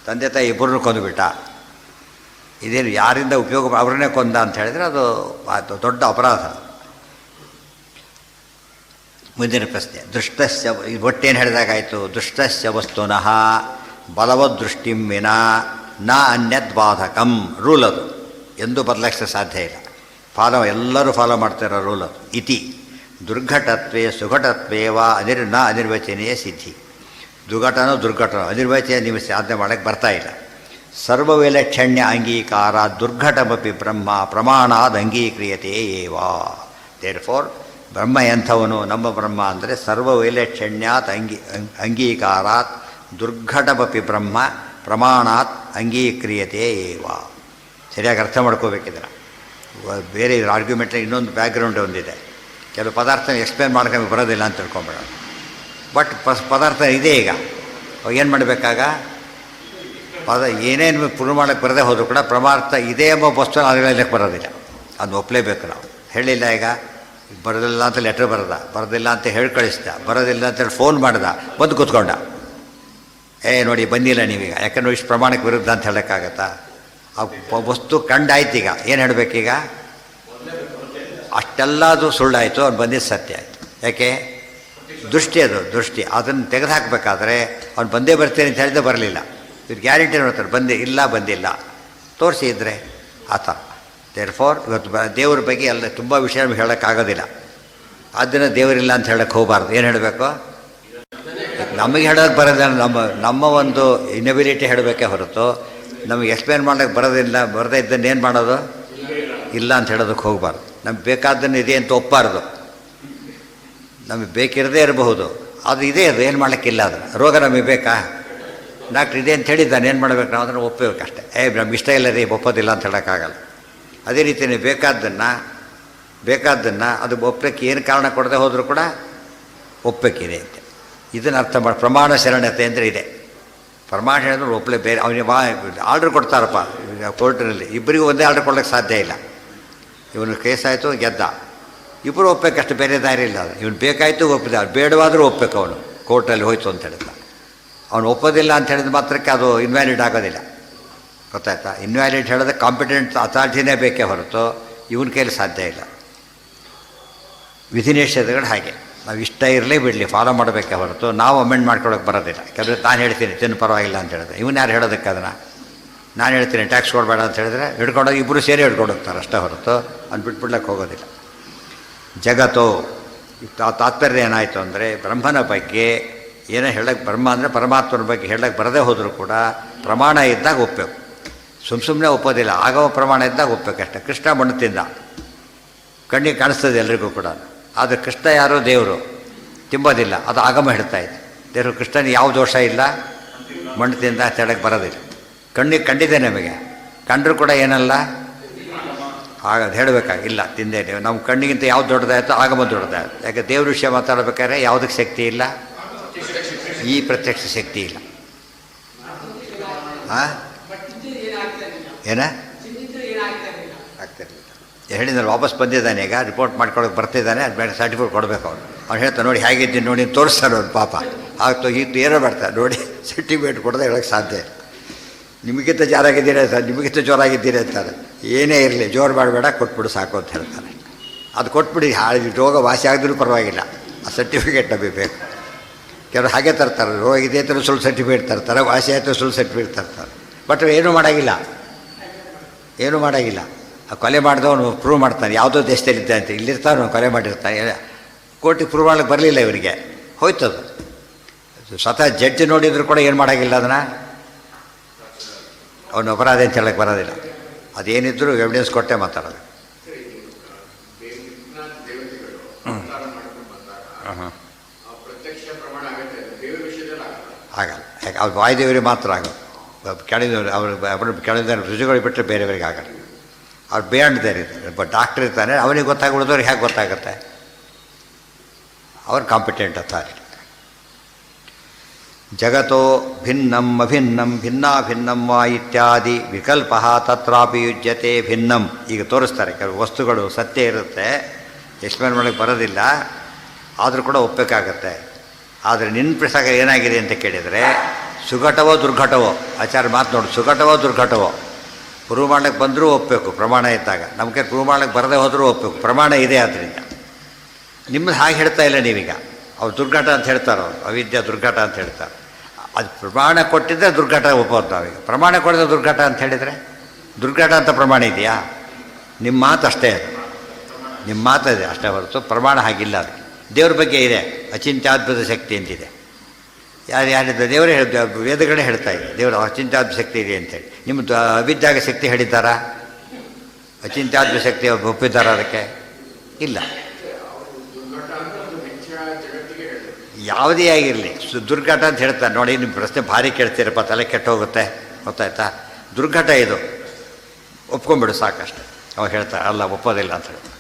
ತಂದೆ ತಾಯಿ ಇಬ್ಬರನ್ನೂ ಕೊಂದುಬಿಟ್ಟ, ಇದೇನು ಯಾರಿಂದ ಉಪಯೋಗ, ಅವ್ರನ್ನೇ ಕೊಂದ ಅಂತ ಹೇಳಿದರೆ ಅದು ದೊಡ್ಡ ಅಪರಾಧ. ಮುಂದಿನ ಪ್ರಶ್ನೆ, ದುಷ್ಟಸ್ಯ ಒಟ್ಟೇನು ಹೇಳಿದಾಗಾಯಿತು, ದುಷ್ಟಸ್ಯ ವಸ್ತುನಃ ಬಲವದೃಷ್ಟಿಂ ವಿನಾ ನ ಅನ್ಯದ್ಬಾಧಕಂ. ರೂಲ್ ಅದು ಎಂದೂ ಬದಲಾಯಿಸಲು ಸಾಧ್ಯ ಇಲ್ಲ. ಎಲ್ಲರೂ ಫಾಲೋ ಮಾಡ್ತಿರೋ ರೂಲ್ ಅದು. ಇತಿ ದುರ್ಘಟತ್ವೇ ಸುಘಟತ್ವೇ ವಾ ಅನಿರ್ವಚನೀಯ ಸಿದ್ಧಿ. ದುರ್ಘಟನೋ ಅನಿರ್ವಚನ ನೀವು ಸಾಧನೆ ಮಾಡೋಕ್ಕೆ ಬರ್ತಾ ಇಲ್ಲ. ಸರ್ವವಿಲಕ್ಷಣ್ಯ ಅಂಗೀಕಾರ ದುರ್ಘಟಮಪಿ ಬ್ರಹ್ಮ ಪ್ರಮಾಣಾದ್ ಅಂಗೀಕ್ರಿಯತೆ ಏವಾ. ದೇರ್ ಫೋರ್ ಬ್ರಹ್ಮ ಎಂಥವನು, ನಮ್ಮ ಬ್ರಹ್ಮ ಅಂದರೆ ಸರ್ವವೈಲಕ್ಷಣ್ಯಾತ್ ಅಂಗೀಕಾರಾತ್ ದುರ್ಘಟಮಪಿ ಬ್ರಹ್ಮ ಪ್ರಮಾಣಾತ್ ಅಂಗೀಕ್ರಿಯತೆ ಏವ. ಸರಿಯಾಗಿ ಅರ್ಥ ಮಾಡ್ಕೋಬೇಕಿದ್ರೆ. ಬೇರೆ ಆರ್ಗ್ಯುಮೆಂಟ್ ಇನ್ನೊಂದು ಬ್ಯಾಕ್ಗ್ರೌಂಡ್ ಒಂದಿದೆ. ಕೆಲವು ಪದಾರ್ಥ ಎಕ್ಸ್ಪ್ಲೇನ್ ಮಾಡ್ಕೊಂಡು ಬರೋದಿಲ್ಲ ಅಂತ ತಿಳ್ಕೊಂಬೇಡ. ಬಟ್ ಪದಾರ್ಥ ಇದೆ. ಈಗ ಏನು ಮಾಡಬೇಕಾಗ ಏನೇನು ಪ್ರೂವ್ ಮಾಡೋಕ್ಕೆ ಬರದೇ ಹೋದರೂ ಕೂಡ ಪ್ರಮಾರ್ಥ ಇದೆ ಎಂಬ ವಸ್ತು ಅದಕ್ಕೆ ಬರೋದಿಲ್ಲ. ಅದನ್ನ ಒಪ್ಪಲೇಬೇಕು ನಾವು. ಹೇಳಿಲ್ಲ, ಈಗ ಬರೋದಿಲ್ಲ ಅಂತ ಲೆಟ್ರ್ ಬರೋದಿಲ್ಲ ಅಂತ ಹೇಳಿ ಕಳಿಸ್ದ, ಬರೋದಿಲ್ಲ ಅಂತೇಳಿ ಫೋನ್ ಮಾಡ್ದ, ಬಂದು ಕೂತ್ಕೊಂಡ. ನೋಡಿ ಬಂದಿಲ್ಲ ನೀವೀಗ, ಯಾಕಂದ್ರೆ ಇಷ್ಟು ಪ್ರಮಾಣಕ್ಕೆ ವಿರುದ್ಧ ಅಂತ ಹೇಳೋಕ್ಕಾಗತ್ತಾ? ಆ ವಸ್ತು ಕಂಡಾಯ್ತೀಗ ಏನು ಹೇಳಬೇಕೀಗ? ಅಷ್ಟೆಲ್ಲದು ಸುಳ್ಳಾಯಿತು, ಅವ್ನು ಬಂದಿದ್ದು ಸತ್ಯ ಆಯಿತು. ಯಾಕೆ? ದೃಷ್ಟಿ, ಅದು ದೃಷ್ಟಿ. ಅದನ್ನು ತೆಗೆದುಹಾಕಬೇಕಾದ್ರೆ ಅವ್ನು ಬಂದೇ ಬರ್ತೀನಿ ಅಂತ ಹೇಳಿದ್ರೆ ಬರಲಿಲ್ಲ. ಇವ್ರು ಗ್ಯಾರಂಟಿ ನೋಡ್ತಾರೆ, ಬಂದಿಲ್ಲ ತೋರಿಸಿ ಇದ್ದರೆ ಆ ಥರ. ದೇರ್ಫೋರ್ ಇವತ್ತು ದೇವ್ರ ಬಗ್ಗೆ ಎಲ್ಲ ತುಂಬ ವಿಷಯ ಹೇಳೋಕ್ಕಾಗೋದಿಲ್ಲ. ಅದನ್ನು ದೇವರಿಲ್ಲ ಅಂತ ಹೇಳೋಕ್ಕೆ ಹೋಗಬಾರ್ದು. ಏನು ಹೇಳಬೇಕು? ನಮಗೆ ಹೇಳೋಕ್ಕೆ ಬರೋದಿಲ್ಲ, ನಮ್ಮ ಒಂದು ಇನಬಿಲಿಟಿ ಹೇಳಬೇಕೇ ಹೊರತು ನಮಗೆ ಎಕ್ಸ್ಪ್ಲೇನ್ ಮಾಡೋಕ್ಕೆ ಬರದೇ ಇದ್ದನ್ನು ಏನು ಮಾಡೋದು? ಇಲ್ಲ ಅಂತ ಹೇಳೋದಕ್ಕೆ ಹೋಗಬಾರ್ದು. ನಮ್ಗೆ ಬೇಕಾದ್ದನ್ನು ಇದೆ ಅಂತ ಒಪ್ಪಬಾರ್ದು. ನಮಗೆ ಬೇಕಿರದೇ ಇರಬಹುದು, ಅದು ಇದೆ, ಅದು ಏನು ಮಾಡೋಕ್ಕಿಲ್ಲ. ಅದು ರೋಗ ನಮಗೆ ಬೇಕಾ? ಡಾಕ್ಟ್ರ್ ಇದೆ ಅಂತ ಹೇಳಿದ್ದಾನೆ, ಏನು ಮಾಡಬೇಕು? ನಾವು ಅದನ್ನು ಒಪ್ಪಬೇಕಷ್ಟೇ. ನಮ್ಗೆ ಇಷ್ಟ ಇಲ್ಲ ರೀ, ಒಪ್ಪೋದಿಲ್ಲ ಅಂತ ಹೇಳೋಕ್ಕಾಗಲ್ಲ. ಅದೇ ರೀತಿಯೇ ಬೇಕಾದ್ದನ್ನು ಅದು ಒಪ್ಪಕ್ಕೆ ಏನು ಕಾರಣ ಕೊಡದೆ ಹೋದರೂ ಕೂಡ ಒಪ್ಪಬೇಕಿದೆ ಅಂತ. ಇದನ್ನು ಅರ್ಥ ಮಾಡಿ. ಪ್ರಮಾಣ ಶರಣತೆ ಅಂದರೆ ಇದೆ. ಪ್ರಮಾಣ ಹೇಳಿದ್ರೆ ಒಪ್ಪಲೇ. ಬೇರೆ ಅವನಿಗೆ ಆರ್ಡ್ರ್ ಕೊಡ್ತಾರಪ್ಪ ಕೋರ್ಟಿನಲ್ಲಿ, ಇಬ್ಬರಿಗೂ ಒಂದೇ ಆರ್ಡ್ರ್ ಕೊಡೋಕ್ಕೆ ಸಾಧ್ಯ ಇಲ್ಲ. ಇವನು ಕೇಸ್ ಆಯಿತು, ಗೆದ್ದ, ಇಬ್ಬರು ಒಪ್ಪಬೇಕಷ್ಟು, ಬೇರೆ ದಾರಿ ಇಲ್ಲ. ಅದು ಇವನು ಬೇಕಾಯಿತು ಒಪ್ಪಿದ, ಬೇಡವಾದರೂ ಒಪ್ಪಬೇಕು. ಅವನು ಕೋರ್ಟಲ್ಲಿ ಹೋಯ್ತು ಅಂತ ಹೇಳಿದ. ಅವನು ಒಪ್ಪೋದಿಲ್ಲ ಅಂತ ಹೇಳಿದ ಮಾತ್ರಕ್ಕೆ ಅದು ಇನ್ವ್ಯಾಲಿಡ್ ಆಗೋದಿಲ್ಲ. ಗೊತ್ತಾಯ್ತಾ? ಇನ್ವ್ಯಾಲಿಡ್ ಹೇಳೋದು ಕಾಂಪಿಟೆಂಟ್ ಅಥಾರಿಟಿನೇ ಬೇಕೇ ಹೊರತು ಇವನ ಕೈಲಿ ಸಾಧ್ಯ ಇಲ್ಲ. ವಿಧಿ ನಿಷೇಧಗಳು ಹಾಗೆ. ನಾವು ಇಷ್ಟ ಇರಲಿ ಬಿಡಲಿ ಫಾಲೋ ಮಾಡಬೇಕೇ ಹೊರತು ನಾವು ಅಮೆಂಡ್ ಮಾಡ್ಕೊಳಕ್ಕೆ ಬರೋದಿಲ್ಲ. ಕೆಲವರು ನಾನು ಹೇಳ್ತೀನಿ ತಿನ್ನು ಪರವಾಗಿಲ್ಲ ಅಂತ ಹೇಳಿದ್ರೆ, ಇವನು ಯಾರು ಹೇಳೋದಕ್ಕೆ? ಅದನ್ನು ನಾನು ಹೇಳ್ತೀನಿ ಟ್ಯಾಕ್ಸ್ ಕೊಡಬೇಡ ಅಂತ ಹೇಳಿದ್ರೆ ಹಿಡ್ಕೊಂಡೋಗಿ ಇಬ್ಬರು ಸೇರಿ ಹಿಡ್ಕೊಂಡೋಗ್ತಾರೆ ಅಷ್ಟೇ ಹೊರತು ಅವ್ನು ಬಿಟ್ಬಿಡ್ಲಿಕ್ಕೆ ಹೋಗೋದಿಲ್ಲ. ಜಗತ್ತು ತಾತ್ಪರ್ಯ ಏನಾಯಿತು ಅಂದರೆ ಬ್ರಹ್ಮನ ಬಗ್ಗೆ ಏನೋ ಹೇಳಕ್ಕೆ, ಬ್ರಹ್ಮ ಅಂದರೆ ಪರಮಾತ್ಮನ ಬಗ್ಗೆ ಹೇಳಕ್ಕೆ ಬರದೇ ಹೋದರೂ ಕೂಡ ಪ್ರಮಾಣ ಇದ್ದಾಗ ಒಪ್ಪಬೇಕು. ಸುಮ್ಮನೆ ಒಪ್ಪೋದಿಲ್ಲ. ಆಗವ ಪ್ರಮಾಣ ಇದ್ದಾಗ ಒಪ್ಪಬೇಕಷ್ಟೆ. ಕೃಷ್ಣ ಮಣ್ಣು ತಿಂದ, ಕಣ್ಣಿಗೆ ಕಾಣಿಸ್ತದೆ ಎಲ್ರಿಗೂ ಕೂಡ. ಆದರೆ ಕೃಷ್ಣ ಯಾರೋ ದೇವರು ತಿಂಬೋದಿಲ್ಲ, ಅದು ಆಗಮ ಹೇಳ್ತಾ ಇದೆ. ದೇವರು ಕೃಷ್ಣನಿಗೆ ಯಾವ ದೋಷ ಇಲ್ಲ, ಮಣ್ಣು ತಿಂದ ಅಂತ ಹೇಳಕ್ಕೆ ಬರೋದಿಲ್ಲ. ಕಣ್ಣಿಗೆ ಕಂಡಿದೆ, ನಮಗೆ ಕಂಡರೂ ಕೂಡ ಏನಲ್ಲ ಆಗದು ಹೇಳಬೇಕಾಗಿಲ್ಲ, ತಿಂದೇ ನೀವು. ನಮ್ಮ ಕಣ್ಣಿಗಿಂತ ಯಾವ್ದು ದೊಡ್ಡದಾಯಿತು, ಆಗಮ ದೊಡ್ಡದಾಯಿತು. ಯಾಕೆ ದೇವ್ರ ವಿಷಯ ಮಾತಾಡಬೇಕಾದ್ರೆ ಯಾವುದಕ್ಕೆ ಶಕ್ತಿ ಇಲ್ಲ? ಈ ಪ್ರತ್ಯಕ್ಷ ಶಕ್ತಿ ಇಲ್ಲ. ಹಾಂ, ಏನ ಆಗ್ತಿರ್ಲಿಲ್ಲ. ಹೇಳಿದ್ರೆ ವಾಪಸ್ ಬಂದಿದ್ದಾನೆ, ಈಗ ರಿಪೋರ್ಟ್ ಮಾಡ್ಕೊಳಕ್ಕೆ ಬರ್ತಿದ್ದಾನೆ. ಅದು ಬೇಡ, ಸರ್ಟಿಫಿಕೇಟ್ ಕೊಡಬೇಕು. ಅವ್ನು ಹೇಳ್ತಾನೆ, ನೋಡಿ ಹೇಗಿದ್ದೀನಿ ನೋಡಿ ತೋರಿಸ್ತಾನೆ. ಅವ್ನು ಪಾಪ ಆಗ್ತು ಇದು ಏನೋ ಬರ್ತಾರೆ ನೋಡಿ, ಸರ್ಟಿಫಿಕೇಟ್ ಕೊಡದೆ ಹೇಳೋಕ್ಕೆ ಸಾಧ್ಯ ಇಲ್ಲ. ನಿಮಗಿಂತ ಜೋರಾಗಿದ್ದೀರಿ ಸರ್, ನಿಮಗಿಂತ ಜೋರಾಗಿದ್ದೀರಿ ಅಂತಾರೆ. ಏನೇ ಇರಲಿ ಜೋರು ಮಾಡಬೇಡ, ಕೊಟ್ಬಿಡು ಸಾಕು ಅಂತ ಹೇಳ್ತಾರೆ. ಅದು ಕೊಟ್ಬಿಡಿ, ರೋಗ ವಾಸಿ ಆಗಿದ್ರೂ ಪರವಾಗಿಲ್ಲ, ಆ ಸರ್ಟಿಫಿಕೇಟ್ ನಮಗೆ ಬೇಕು. ಕೆಲವರು ಹಾಗೆ ತರ್ತಾರೆ, ರೋಗ ಇದೆ ಅಂತ ಸುಳ್ಳು ಸರ್ಟಿಫಿಕೇಟ್ ತರ್ತಾರೆ, ವಾಸಿ ಆಯಿತು ಸುಳ್ಳು ಸರ್ಟಿಫಿಕೇಟ್ ತರ್ತಾರೆ. ಬಟ್ ಏನೂ ಮಾಡೋಂಗಿಲ್ಲ. ಆ ಕೊಲೆ ಮಾಡಿದವನು ಪ್ರೂವ್ ಮಾಡ್ತಾನೆ, ಯಾವುದೋ ದೇಶದಲ್ಲಿದ್ದ ಅಂತ. ಇಲ್ಲಿರ್ತಾನೆ ಕೊಲೆ ಮಾಡಿರ್ತಾನೆ, ಕೋರ್ಟಿಗೆ ಪ್ರೂವ್ ಮಾಡೋಕ್ಕೆ ಬರಲಿಲ್ಲ ಇವರಿಗೆ, ಹೋಯ್ತದು. ಸ್ವತಃ ಜಡ್ಜ್ ನೋಡಿದ್ರು ಕೂಡ ಏನು ಮಾಡೋಂಗಿಲ್ಲ ಅದನ್ನು, ಅವನು ಅಪರಾಧ ಅಂತ ಹೇಳಕ್ಕೆ ಬರೋದಿಲ್ಲ. ಅದೇನಿದ್ರು ಎವಿಡೆನ್ಸ್ ಕೊಟ್ಟೆ ಮಾತಾಡೋದು. ಆಗಲ್ಲ. ಯಾಕೆ ಅವ್ರು ವಾಯುದೇವರಿಗೆ ಮಾತ್ರ ಆಗೋದು, ಕೆಳಗಿದವರು ಅವ್ರು ಕೆಳಗಿದ ರುಜುಗಳು ಬಿಟ್ಟರೆ ಬೇರೆಯವರಿಗೆ ಆಗಲ್ಲ. ಅವ್ರು ಬಿಯಾಂಡ್ ದೇರ್ ಇದ್ದಾರೆ. ಬಟ್ ಡಾಕ್ಟ್ರ್ ಇರ್ತಾನೆ, ಅವನಿಗೆ ಗೊತ್ತಾಗ್ಬಿಡೋದವ್ರಿಗೆ ಹೇಗೆ ಗೊತ್ತಾಗುತ್ತೆ? ಅವ್ರು ಕಾಂಪಿಟೆಂಟ್ ಅಥಾರಿಟಿ. ಜಗತ್ತೋ ಭಿನ್ನಂ ಅಭಿನ್ನಂ ಭಿನ್ನಾಭಿನ್ನಂ ವಾ ಇತ್ಯಾದಿ ವಿಕಲ್ಪ ತತ್ರಾಪಿ ಯುಜ್ಯತೆ ಭಿನ್ನಂ. ಈಗ ತೋರಿಸ್ತಾರೆ ಕೆಲವು ವಸ್ತುಗಳು ಸತ್ಯ ಇರುತ್ತೆ, ಎಕ್ಸ್ಪ್ಲೇನ್ ಮಾಡೋಕ್ಕೆ ಬರೋದಿಲ್ಲ, ಆದರೂ ಕೂಡ ಒಪ್ಪಬೇಕಾಗತ್ತೆ. ಆದರೆ ನಿನ್ನ ಪ್ರಸಂಗ ಏನಾಗಿದೆ ಅಂತ ಕೇಳಿದರೆ ಸುಘಟವೋ ದುರ್ಘಟವೋ, ಆಚಾರ್ಯ ಮಾತು ನೋಡಿ, ಸುಘಟವೋ ದುರ್ಘಟವೋ ಪ್ರೂವ್ ಮಾಡಕ್ಕೆ ಬಂದರೂ ಒಪ್ಪಬೇಕು ಪ್ರಮಾಣ ಇದ್ದಾಗ, ನಮಗೆ ಪ್ರೂವ್ ಮಾಡಕ್ಕೆ ಬರದೇ ಹೋದರೂ ಒಪ್ಪಬೇಕು, ಪ್ರಮಾಣ ಇದೆ. ಆದ್ದರಿಂದ ನಿಮ್ಮದು ಹಾಗೆ ಹೇಳ್ತಾ ಇಲ್ಲ ನೀವೀಗ. ಅವ್ರು ದುರ್ಘಟ ಅಂತ ಹೇಳ್ತಾರೆ, ಅವರು ಅವಿದ್ಯೆ ದುರ್ಘಟ ಅಂತ ಹೇಳ್ತಾರೆ. ಅದು ಪ್ರಮಾಣ ಕೊಟ್ಟಿದ್ದರೆ ದುರ್ಘಟ ಒಪ್ಪೋದು ನಾವೀಗ. ಪ್ರಮಾಣ ಕೊಡದೆ ದುರ್ಘಟ ಅಂತ ಹೇಳಿದರೆ ದುರ್ಘಟ ಅಂತ ಪ್ರಮಾಣ ಇದೆಯಾ? ನಿಮ್ಮ ಮಾತು ಅಷ್ಟೇ, ಅದು ನಿಮ್ಮ ಮಾತು ಇದೆ ಅಷ್ಟೇ ಹೊರತು ಪ್ರಮಾಣ ಹಾಗಿಲ್ಲ. ಅದಕ್ಕೆ ದೇವ್ರ ಬಗ್ಗೆ ಇದೆ, ಅಚಿಂತ್ಯಾದ್ಭುತ ಶಕ್ತಿ ಅಂತಿದೆ. ಯಾರಿದ್ದ ದೇವರೇ ವೇದಗಳೇ ಹೇಳ್ತಾ ಇದೆ ದೇವರ ಅಚಿಂತ್ಯಾದ್ಭುತ ಶಕ್ತಿ ಇದೆ ಅಂತೇಳಿ. ನಿಮ್ಮದು ಅವಿದ್ಯಾಗ ಶಕ್ತಿ ಹೇಳಿದ್ದಾರಾ? ಅಚಿಂತ್ಯಾದ್ಭುತ ಶಕ್ತಿ ಒಪ್ಪಿದ್ದಾರಾ? ಅದಕ್ಕೆ ಇಲ್ಲ. ಯಾವುದೇ ಆಗಿರಲಿ ದುರ್ಘಟ ಅಂತ ಹೇಳ್ತಾರೆ ನೋಡಿ. ನಿಮ್ಮ ಪ್ರಶ್ನೆ ಭಾರಿ ಕೇಳ್ತೀರಪ್ಪ, ತಲೆ ಕೆಟ್ಟು ಹೋಗುತ್ತೆ, ಗೊತ್ತಾಯ್ತಾ? ದುರ್ಘಟ ಇದು ಒಪ್ಕೊಂಡ್ಬಿಡು ಸಾಕಷ್ಟು. ಅವಾಗ ಹೇಳ್ತಾರೆ ಅಲ್ಲ ಒಪ್ಪೋದಿಲ್ಲ ಅಂತ ಹೇಳ್ತಾರೆ.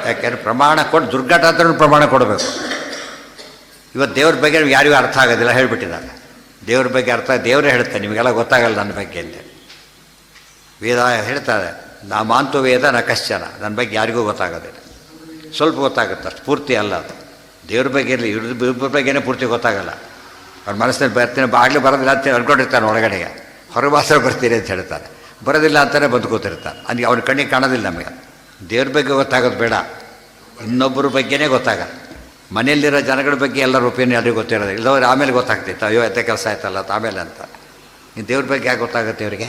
ಯಾಕೆಂದ್ರೆ ಪ್ರಮಾಣ ಕೊಟ್ಟು ದುರ್ಘಟ ಅಂತ ಪ್ರಮಾಣ ಕೊಡಬೇಕು. ಇವತ್ತು ದೇವ್ರ ಬಗ್ಗೆ ಯಾರಿಗೂ ಅರ್ಥ ಆಗೋದಿಲ್ಲ ಹೇಳಿಬಿಟ್ಟಿದ್ದಾರೆ. ದೇವ್ರ ಬಗ್ಗೆ ಅರ್ಥ ದೇವರೇ ಹೇಳ್ತಾರೆ, ನಿಮಗೆಲ್ಲ ಗೊತ್ತಾಗಲ್ಲ ನನ್ನ ಬಗ್ಗೆ ಅಂತೇಳಿ. ವೇದ ಹೇಳ್ತಾರೆ ನಾ ಮಾಂತು ವೇದ ನ ಕಶ್ಚನ, ನನ್ನ ಬಗ್ಗೆ ಯಾರಿಗೂ ಗೊತ್ತಾಗೋದಿಲ್ಲ, ಸ್ವಲ್ಪ ಗೊತ್ತಾಗುತ್ತೆ ಅಷ್ಟು, ಪೂರ್ತಿ ಅಲ್ಲ ಅದು. ದೇವ್ರ ಬಗ್ಗೆ ಇರಲಿ, ಇವ್ರ ಬಗ್ಗೆನೇ ಪೂರ್ತಿ ಗೊತ್ತಾಗಲ್ಲ. ಅವ್ರ ಮನಸ್ಸಿನಲ್ಲಿ ಬರ್ತೀನಿ ಆಗಲೇ ಬರೋದಿಲ್ಲ ಅಂತ ಅನ್ಕೊಂಡಿರ್ತಾನೆ, ಒಳಗಡೆಗೆ ಹೊರಭಾಷೆ ಬರ್ತೀರಿ ಅಂತ ಹೇಳ್ತಾರೆ, ಬರೋದಿಲ್ಲ ಅಂತಲೇ ಬಂದು ಕೂತಿರ್ತಾನೆ. ಅದಕ್ಕೆ ಅವ್ನ ಕಣ್ಣಿಗೆ ಕಾಣೋದಿಲ್ಲ. ನಮಗೆ ದೇವ್ರ ಬಗ್ಗೆ ಗೊತ್ತಾಗೋದು ಬೇಡ, ಇನ್ನೊಬ್ಬರ ಬಗ್ಗೆನೇ ಗೊತ್ತಾಗಲ್ಲ. ಮನೆಯಲ್ಲಿರೋ ಜನಗಳ ಬಗ್ಗೆ ಎಲ್ಲರ ಒಪಿನಿಯನ್ ಯಾರಿಗೂ ಗೊತ್ತಿರೋದು, ಇಲ್ಲದವ್ರು ಆಮೇಲೆ ಗೊತ್ತಾಗ್ತಿತ್ತು, ಅಯ್ಯೋ ಎತ್ತೆ ಕೆಲಸ ಆಯ್ತಲ್ಲ ಆಮೇಲೆ ಅಂತ. ಇನ್ನು ದೇವ್ರ ಬಗ್ಗೆ ಯಾಕೆ ಗೊತ್ತಾಗುತ್ತೆ ಇವರಿಗೆ?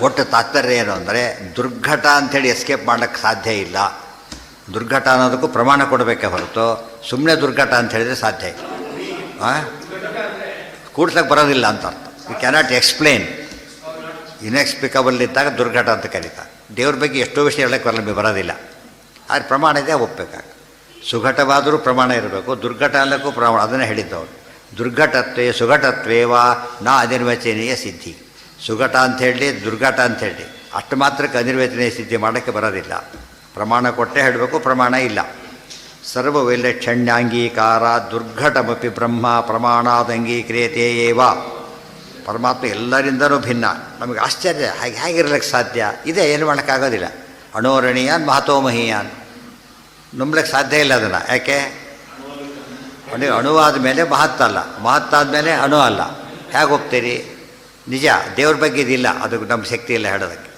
ಒಟ್ಟು ತಾತ್ಪರ್ಯ ಏನು ಅಂದರೆ ದುರ್ಘಟ ಅಂಥೇಳಿ ಎಸ್ಕೇಪ್ ಮಾಡೋಕ್ಕೆ ಸಾಧ್ಯ ಇಲ್ಲ. ದುರ್ಘಟ ಅನ್ನೋದಕ್ಕೂ ಪ್ರಮಾಣ ಕೊಡಬೇಕೆ ಹೊರತು ಸುಮ್ಮನೆ ದುರ್ಘಟ ಅಂತ ಹೇಳಿದರೆ ಸಾಧ್ಯ ಇಲ್ಲ. ಕೂಡ್ಸಕ್ಕೆ ಬರೋದಿಲ್ಲ ಅಂತ ಅರ್ಥ. You cannot explain. ಇನ್ಎಕ್ಸ್ಪ್ಲಿಕಬಲ್ ಇದ್ದಾಗ ದುರ್ಘಟ ಅಂತ ಕರೀತಾರೆ. ದೇವ್ರ ಬಗ್ಗೆ ಎಷ್ಟೋ ವಿಷಯ ಹೇಳಕ್ಕೆ ಬರೋದಿಲ್ಲ, ಆದರೆ ಪ್ರಮಾಣ ಇದೆ, ಒಪ್ಪಬೇಕಾಗ. ಸುಘಟವಾದರೂ ಪ್ರಮಾಣ ಇರಬೇಕು, ದುರ್ಘಟ ಅನ್ನೋಕ್ಕೂ ಪ್ರಮಾಣ. ಅದನ್ನೇ ಹೇಳಿದ್ದವರು. ದುರ್ಘಟತ್ವೇ ಸುಘಟತ್ವೇವ ನಾ ಅನಿರ್ವಚನೀಯ ಸಿದ್ಧಿ. ಸುಘಟ ಅಂಥೇಳಿ ದುರ್ಘಟ ಅಂಥೇಳಿ ಅಷ್ಟು ಮಾತ್ರಕ್ಕೆ ಅನಿರ್ವಚನೀಯ ಸಿದ್ಧಿ ಮಾಡೋಕ್ಕೆ ಬರೋದಿಲ್ಲ. ಪ್ರಮಾಣ ಕೊಟ್ಟೇ ಹೇಳಬೇಕು, ಪ್ರಮಾಣ ಇಲ್ಲ. ಸರ್ವವೈಲಕ್ಷಣ್ಯಾಂಗೀಕಾರ ದುರ್ಘಟಮಪಿ ಬ್ರಹ್ಮ ಪ್ರಮಾಣಾದಂಗೀಕ್ರಿಯತೆ ಏವ. ಪರಮಾತ್ಮ ಎಲ್ಲರಿಂದನೂ ಭಿನ್ನ. ನಮಗೆ ಆಶ್ಚರ್ಯ, ಹೇಗಿರ್ಲಿಕ್ಕೆ ಸಾಧ್ಯ ಇದೆ? ಏನು ಮಾಡೋಕ್ಕಾಗೋದಿಲ್ಲ. ಅಣೋರಣೀಯಾನ್ ಮಹತೋ ಮಹೀಯಾನ್, ನಂಬಲಿಕ್ಕೆ ಸಾಧ್ಯ ಇಲ್ಲ ಅದನ್ನು. ಯಾಕೆ? ಅಣುವಾದ ಮೇಲೆ ಮಹತ್ತಲ್ಲ, ಮಹತ್ತಾದ ಮೇಲೆ ಅಣು ಅಲ್ಲ. ಹೇಗೆ ಹೋಗ್ತೀರಿ? ನಿಜ, ದೇವ್ರ ಬಗ್ಗೆ ಇದಿಲ್ಲ, ಅದು ನಮ್ಮ ಶಕ್ತಿ ಇಲ್ಲ ಹೇಳೋದಕ್ಕೆ.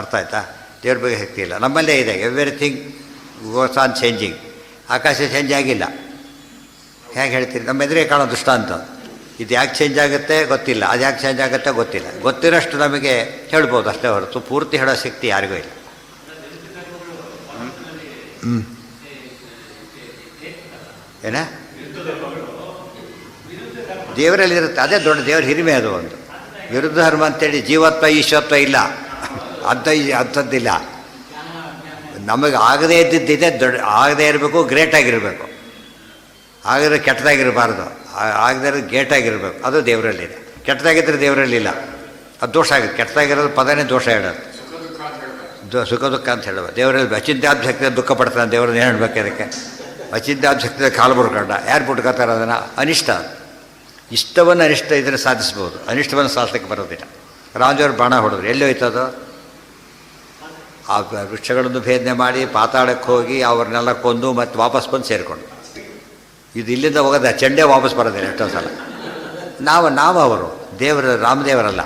ಅರ್ಥ ಆಯ್ತಾ? ದೇವ್ರ ಬಗ್ಗೆ ಶಕ್ತಿ ಇಲ್ಲ. ನಮ್ಮಲ್ಲೇ ಇದೆ. Everything goes on changing. ಆಕಾಶ ಚೇಂಜ್ ಆಗಿಲ್ಲ. ಹೇಗೆ ಹೇಳ್ತೀರಿ? ನಮ್ಮ ಎದುರಿಗೆ ಕಾಣೋ ದೃಷ್ಟಾಂತ. ಇದು ಯಾಕೆ ಚೇಂಜ್ ಆಗುತ್ತೆ ಗೊತ್ತಿಲ್ಲ, ಅದು ಯಾಕೆ ಚೇಂಜ್ ಆಗುತ್ತೆ ಗೊತ್ತಿಲ್ಲ. ಗೊತ್ತಿರೋಷ್ಟು ನಮಗೆ ಹೇಳ್ಬೋದು ಅಷ್ಟೇ ಹೊರತು ಪೂರ್ತಿ ಹೇಳೋ ಶಕ್ತಿ ಯಾರಿಗೂ ಇಲ್ಲ. ಏನ ದೇವರಲ್ಲಿರುತ್ತೆ, ಅದೇ ದೊಡ್ಡ ದೇವರ ಹಿರಿಮೆ. ಅದು ಒಂದು ವಿರುದ್ಧ ಧರ್ಮ ಅಂತೇಳಿ ಜೀವತ್ವ ಈಶ್ವತ್ವ ಇಲ್ಲ, ಅಂಥದ್ದಿಲ್ಲ. ನಮಗೆ ಆಗದೇ ಇದ್ದಿದ್ದಿದೆ, ದೊಡ್ಡ ಆಗದೇ ಇರಬೇಕು, ಗ್ರೇಟಾಗಿರಬೇಕು. ಆಗಿದ್ರೆ ಕೆಟ್ಟದಾಗಿರಬಾರ್ದು, ಆಗದೇ ಇರೋದು ಗೇಟಾಗಿರಬೇಕು. ಅದು ದೇವರಲ್ಲಿದೆ. ಕೆಟ್ಟದಾಗಿದ್ದರೆ ದೇವರಲ್ಲಿಲ್ಲ, ಅದು ದೋಷ ಆಗುತ್ತೆ. ಕೆಟ್ಟದಾಗಿರೋದು ಪದನೇ ದೋಷ ಹೇಳೋದು, ಸುಖ ದುಃಖ ಅಂತ ಹೇಳೋದು. ದೇವರಲ್ಲಿ ಅಚಿಂತ್ಯಾಬ್ಜಕ್ತಿ ದುಃಖ ಪಡ್ತಾನೆ, ದೇವ್ರನ್ನ ಏನು ಹೇಳ್ಬೇಕು? ಅದಕ್ಕೆ ಅಚಿಂತ್ಯಾಬ್ಜಕ್ತಿ ಕಾಲು ಬುಡ್ಕೊಂಡ ಯಾರು ಬಿಟ್ಕೋತಾರೆ ಅದನ್ನು? ಅನಿಷ್ಟ. ಇಷ್ಟವನ್ನು ಅನಿಷ್ಟ ಇದನ್ನು ಸಾಧಿಸ್ಬೋದು, ಅನಿಷ್ಟವನ್ನು ಸಾಧಿಸಲಿಕ್ಕೆ ಬರೋದಿಲ್ಲ. ರಾಜವ್ರು ಬಾಣ ಹೊಡೆದ್ರು, ಎಲ್ಲಿ ಹೋಯ್ತದು? ಆ ವೃಕ್ಷಗಳನ್ನು ಭೇದನೆ ಮಾಡಿ ಪಾತಾಳಕ್ಕೆ ಹೋಗಿ ಅವ್ರನ್ನೆಲ್ಲ ಕೊಂದು ಮತ್ತು ವಾಪಸ್ ಬಂದು ಸೇರಿಕೊಂಡು. ಇದು ಇಲ್ಲಿಂದ ಹೋಗೋದು, ಚಂಡೆ ವಾಪಸ್ ಬರೋದಿಲ್ಲ ಎಷ್ಟೋ ಸಲ. ನಾವು ಅವರು ದೇವರು ರಾಮದೇವರಲ್ಲ.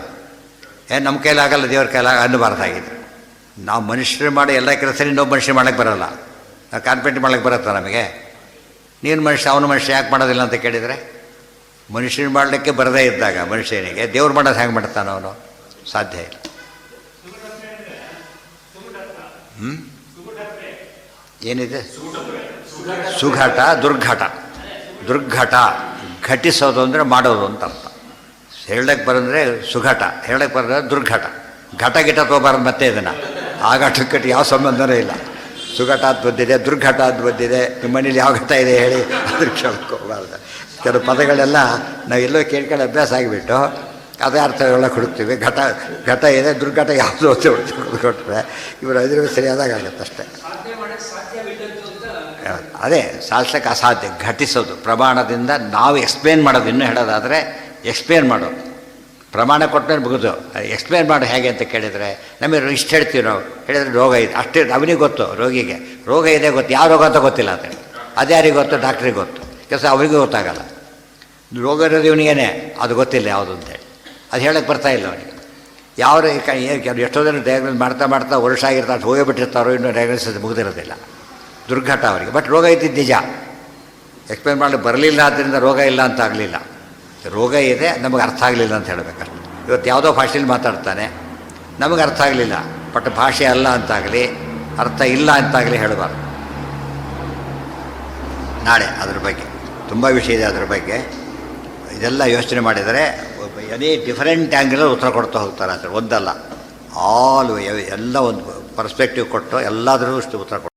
ಏನು ನಮ್ಮ ಕೈಲಾಗಲ್ಲ, ದೇವ್ರ ಕೈಲಾಗ ಅನ್ನಬಾರ್ದಾಗಿದೆ. ನಾವು ಮನುಷ್ಯರು ಮಾಡಿ ಎಲ್ಲ ಕೆಲಸ ಇನ್ನೊಬ್ಬ ಮನುಷ್ಯ ಮಾಡೋಕ್ಕೆ ಬರೋಲ್ಲ. ನಾವು ಕಾನ್ಫಿಡೆಂಟ್ ಮಾಡೋಕ್ಕೆ ಬರುತ್ತಾ ನಮಗೆ? ನೀನು ಮನುಷ್ಯ, ಅವನು ಮನುಷ್ಯ ಯಾಕೆ ಮಾಡೋದಿಲ್ಲ ಅಂತ ಕೇಳಿದರೆ, ಮನುಷ್ಯನ ಮಾಡಲಿಕ್ಕೆ ಬರದೇ ಇದ್ದಾಗ ಮನುಷ್ಯನಿಗೆ ದೇವ್ರು ಮಾಡೋದು ಹೆಂಗೆ ಮಾಡ್ತಾನೆ ಅವನು? ಸಾಧ್ಯ ಇಲ್ಲ. ಏನಿದೆ? ಸುಘಟ ದುರ್ಘಟ. ದುರ್ಘಟ ಘಟಿಸೋದು ಅಂದರೆ ಮಾಡೋದು ಅಂತ ಅರ್ಥ. ಹೇಳಕ್ಕೆ ಬರಂದರೆ ಸುಘಟ, ಹೇಳಕ್ಕೆ ಬರೋದ್ರೆ ದುರ್ಘಟ. ಘಟ ಗಿಟ ತೊಗೊಬಾರ್ದು ಮತ್ತೆ ಇದನ್ನು. ಆ ಘಟಕ್ಕೆ ಯಾವ ಸಂಬಂಧನೂ ಇಲ್ಲ. ಸುಘಟ ಅಂತ ಬಂದಿದೆ, ದುರ್ಘಟ ಅಂತ ಬಂದಿದೆ. ನಿಮ್ಮ ಮನೇಲಿ ಯಾವ ಘಟ ಇದೆ ಹೇಳಿ, ಅದ್ರ ಕೇಳಕ್ಕೆ ಹೋಗಬಾರ್ದು. ಕೆಲವು ಪದಗಳೆಲ್ಲ ನಾವು ಎಲ್ಲೋ ಕೇಳ್ಕೊಂಡು ಅಭ್ಯಾಸ ಆಗಿಬಿಟ್ಟು ಅದೇ ಅರ್ಥಗಳೆಲ್ಲ ಹುಡುಕ್ತೀವಿ. ಘಟ ಇದೆ, ದುರ್ಘಟ ಯಾವುದು ಅಂತ ಹುಡುಕೊಟ್ರೆ ಇವರು ಅದ್ರ ಸರಿಯಾದಾಗ ಆಗುತ್ತೆ ಅಷ್ಟೇ. ಅದೇ ಸಾಧಿಸಕ್ಕೆ ಅಸಾಧ್ಯ. ಘಟಿಸೋದು ಪ್ರಮಾಣದಿಂದ ನಾವು ಎಕ್ಸ್ಪ್ಲೇನ್ ಮಾಡೋದು. ಇನ್ನೂ ಹೇಳೋದಾದರೆ ಎಕ್ಸ್ಪ್ಲೇನ್ ಮಾಡೋದು. ಪ್ರಮಾಣ ಕೊಟ್ಟಮೇಲೆ ಮುಗಿದು ಎಕ್ಸ್ಪ್ಲೇನ್ ಮಾಡೋ ಹೇಗೆ ಅಂತ ಕೇಳಿದರೆ ನಮಗೆ ಇಷ್ಟು ಹೇಳ್ತೀವಿ ನಾವು. ಹೇಳಿದರೆ ರೋಗ ಇದೆ ಅಷ್ಟೇ, ಅವನಿಗೆ ಗೊತ್ತು. ರೋಗಿಗೆ ರೋಗ ಇದೆ ಗೊತ್ತು, ಯಾವ ರೋಗ ಅಂತ ಗೊತ್ತಿಲ್ಲ ಅಂತ ಹೇಳಿ. ಅದು ಯಾರಿಗೆ ಗೊತ್ತು? ಡಾಕ್ಟ್ರಿಗೆ ಗೊತ್ತು. ಕೆಲಸ ಅವರಿಗೂ ಗೊತ್ತಾಗಲ್ಲ. ರೋಗ ಇರೋದು ಇವನಿಗೇನೆ, ಅದು ಗೊತ್ತಿಲ್ಲ ಯಾವುದು ಅಂತೇಳಿ. ಅದು ಹೇಳಕ್ಕೆ ಬರ್ತಾಯಿಲ್ಲ ಅವನಿಗೆ. ಯಾವ ಎಷ್ಟೋ ಜನ ಡಯಾಗ್ನೋಸ್ ಮಾಡ್ತಾ ವರ್ಷ ಆಗಿರ್ತಾರೆ, ಹೋಗೇ ಬಿಟ್ಟಿರ್ತಾರೋ, ಇನ್ನೂ ಡಯಾಗ್ನೋಸಿಸ್ ಮುಗಿದಿರೋದಿಲ್ಲ. ದುರ್ಘಟ ಅವರಿಗೆ. ಬಟ್ ರೋಗ ಇದ್ದಿದ್ದು ನಿಜ. ಎಕ್ಸ್ಪ್ಲೇನ್ ಮಾಡಲಿಕ್ಕೆ ಬರಲಿಲ್ಲ, ಆದ್ದರಿಂದ ರೋಗ ಇಲ್ಲ ಅಂತ ಆಗಲಿಲ್ಲ. ರೋಗ ಇದೆ, ನಮಗೆ ಅರ್ಥ ಆಗಲಿಲ್ಲ ಅಂತ ಹೇಳಬೇಕಷ್ಟೆ. ಇವತ್ತು ಯಾವುದೋ ಭಾಷೆಯಲ್ಲಿ ಮಾತಾಡ್ತಾನೆ, ನಮಗೆ ಅರ್ಥ ಆಗಲಿಲ್ಲ. ಬಟ್ ಭಾಷೆ ಅಲ್ಲ ಅಂತಾಗಲಿ, ಅರ್ಥ ಇಲ್ಲ ಅಂತಾಗಲಿ ಹೇಳಬಾರ್ದು. ನಾಳೆ ಅದ್ರ ಬಗ್ಗೆ ತುಂಬ ವಿಷಯ ಇದೆ. ಅದ್ರ ಬಗ್ಗೆ ಇದೆಲ್ಲ ಯೋಚನೆ ಮಾಡಿದರೆ ಎನಿ ಡಿಫರೆಂಟ್ ಆ್ಯಂಗಲಲ್ಲಿ ಉತ್ತರ ಕೊಡ್ತಾ ಹೋಗ್ತಾರೆ. ಅದರ ಒಂದಲ್ಲ, ಆಲ್ ಎಲ್ಲ ಒಂದು ಪರ್ಸ್ಪೆಕ್ಟಿವ್ ಕೊಟ್ಟು ಎಲ್ಲಾದರೂ ಉತ್ತರ ಕೊಡ್ತಾರೆ.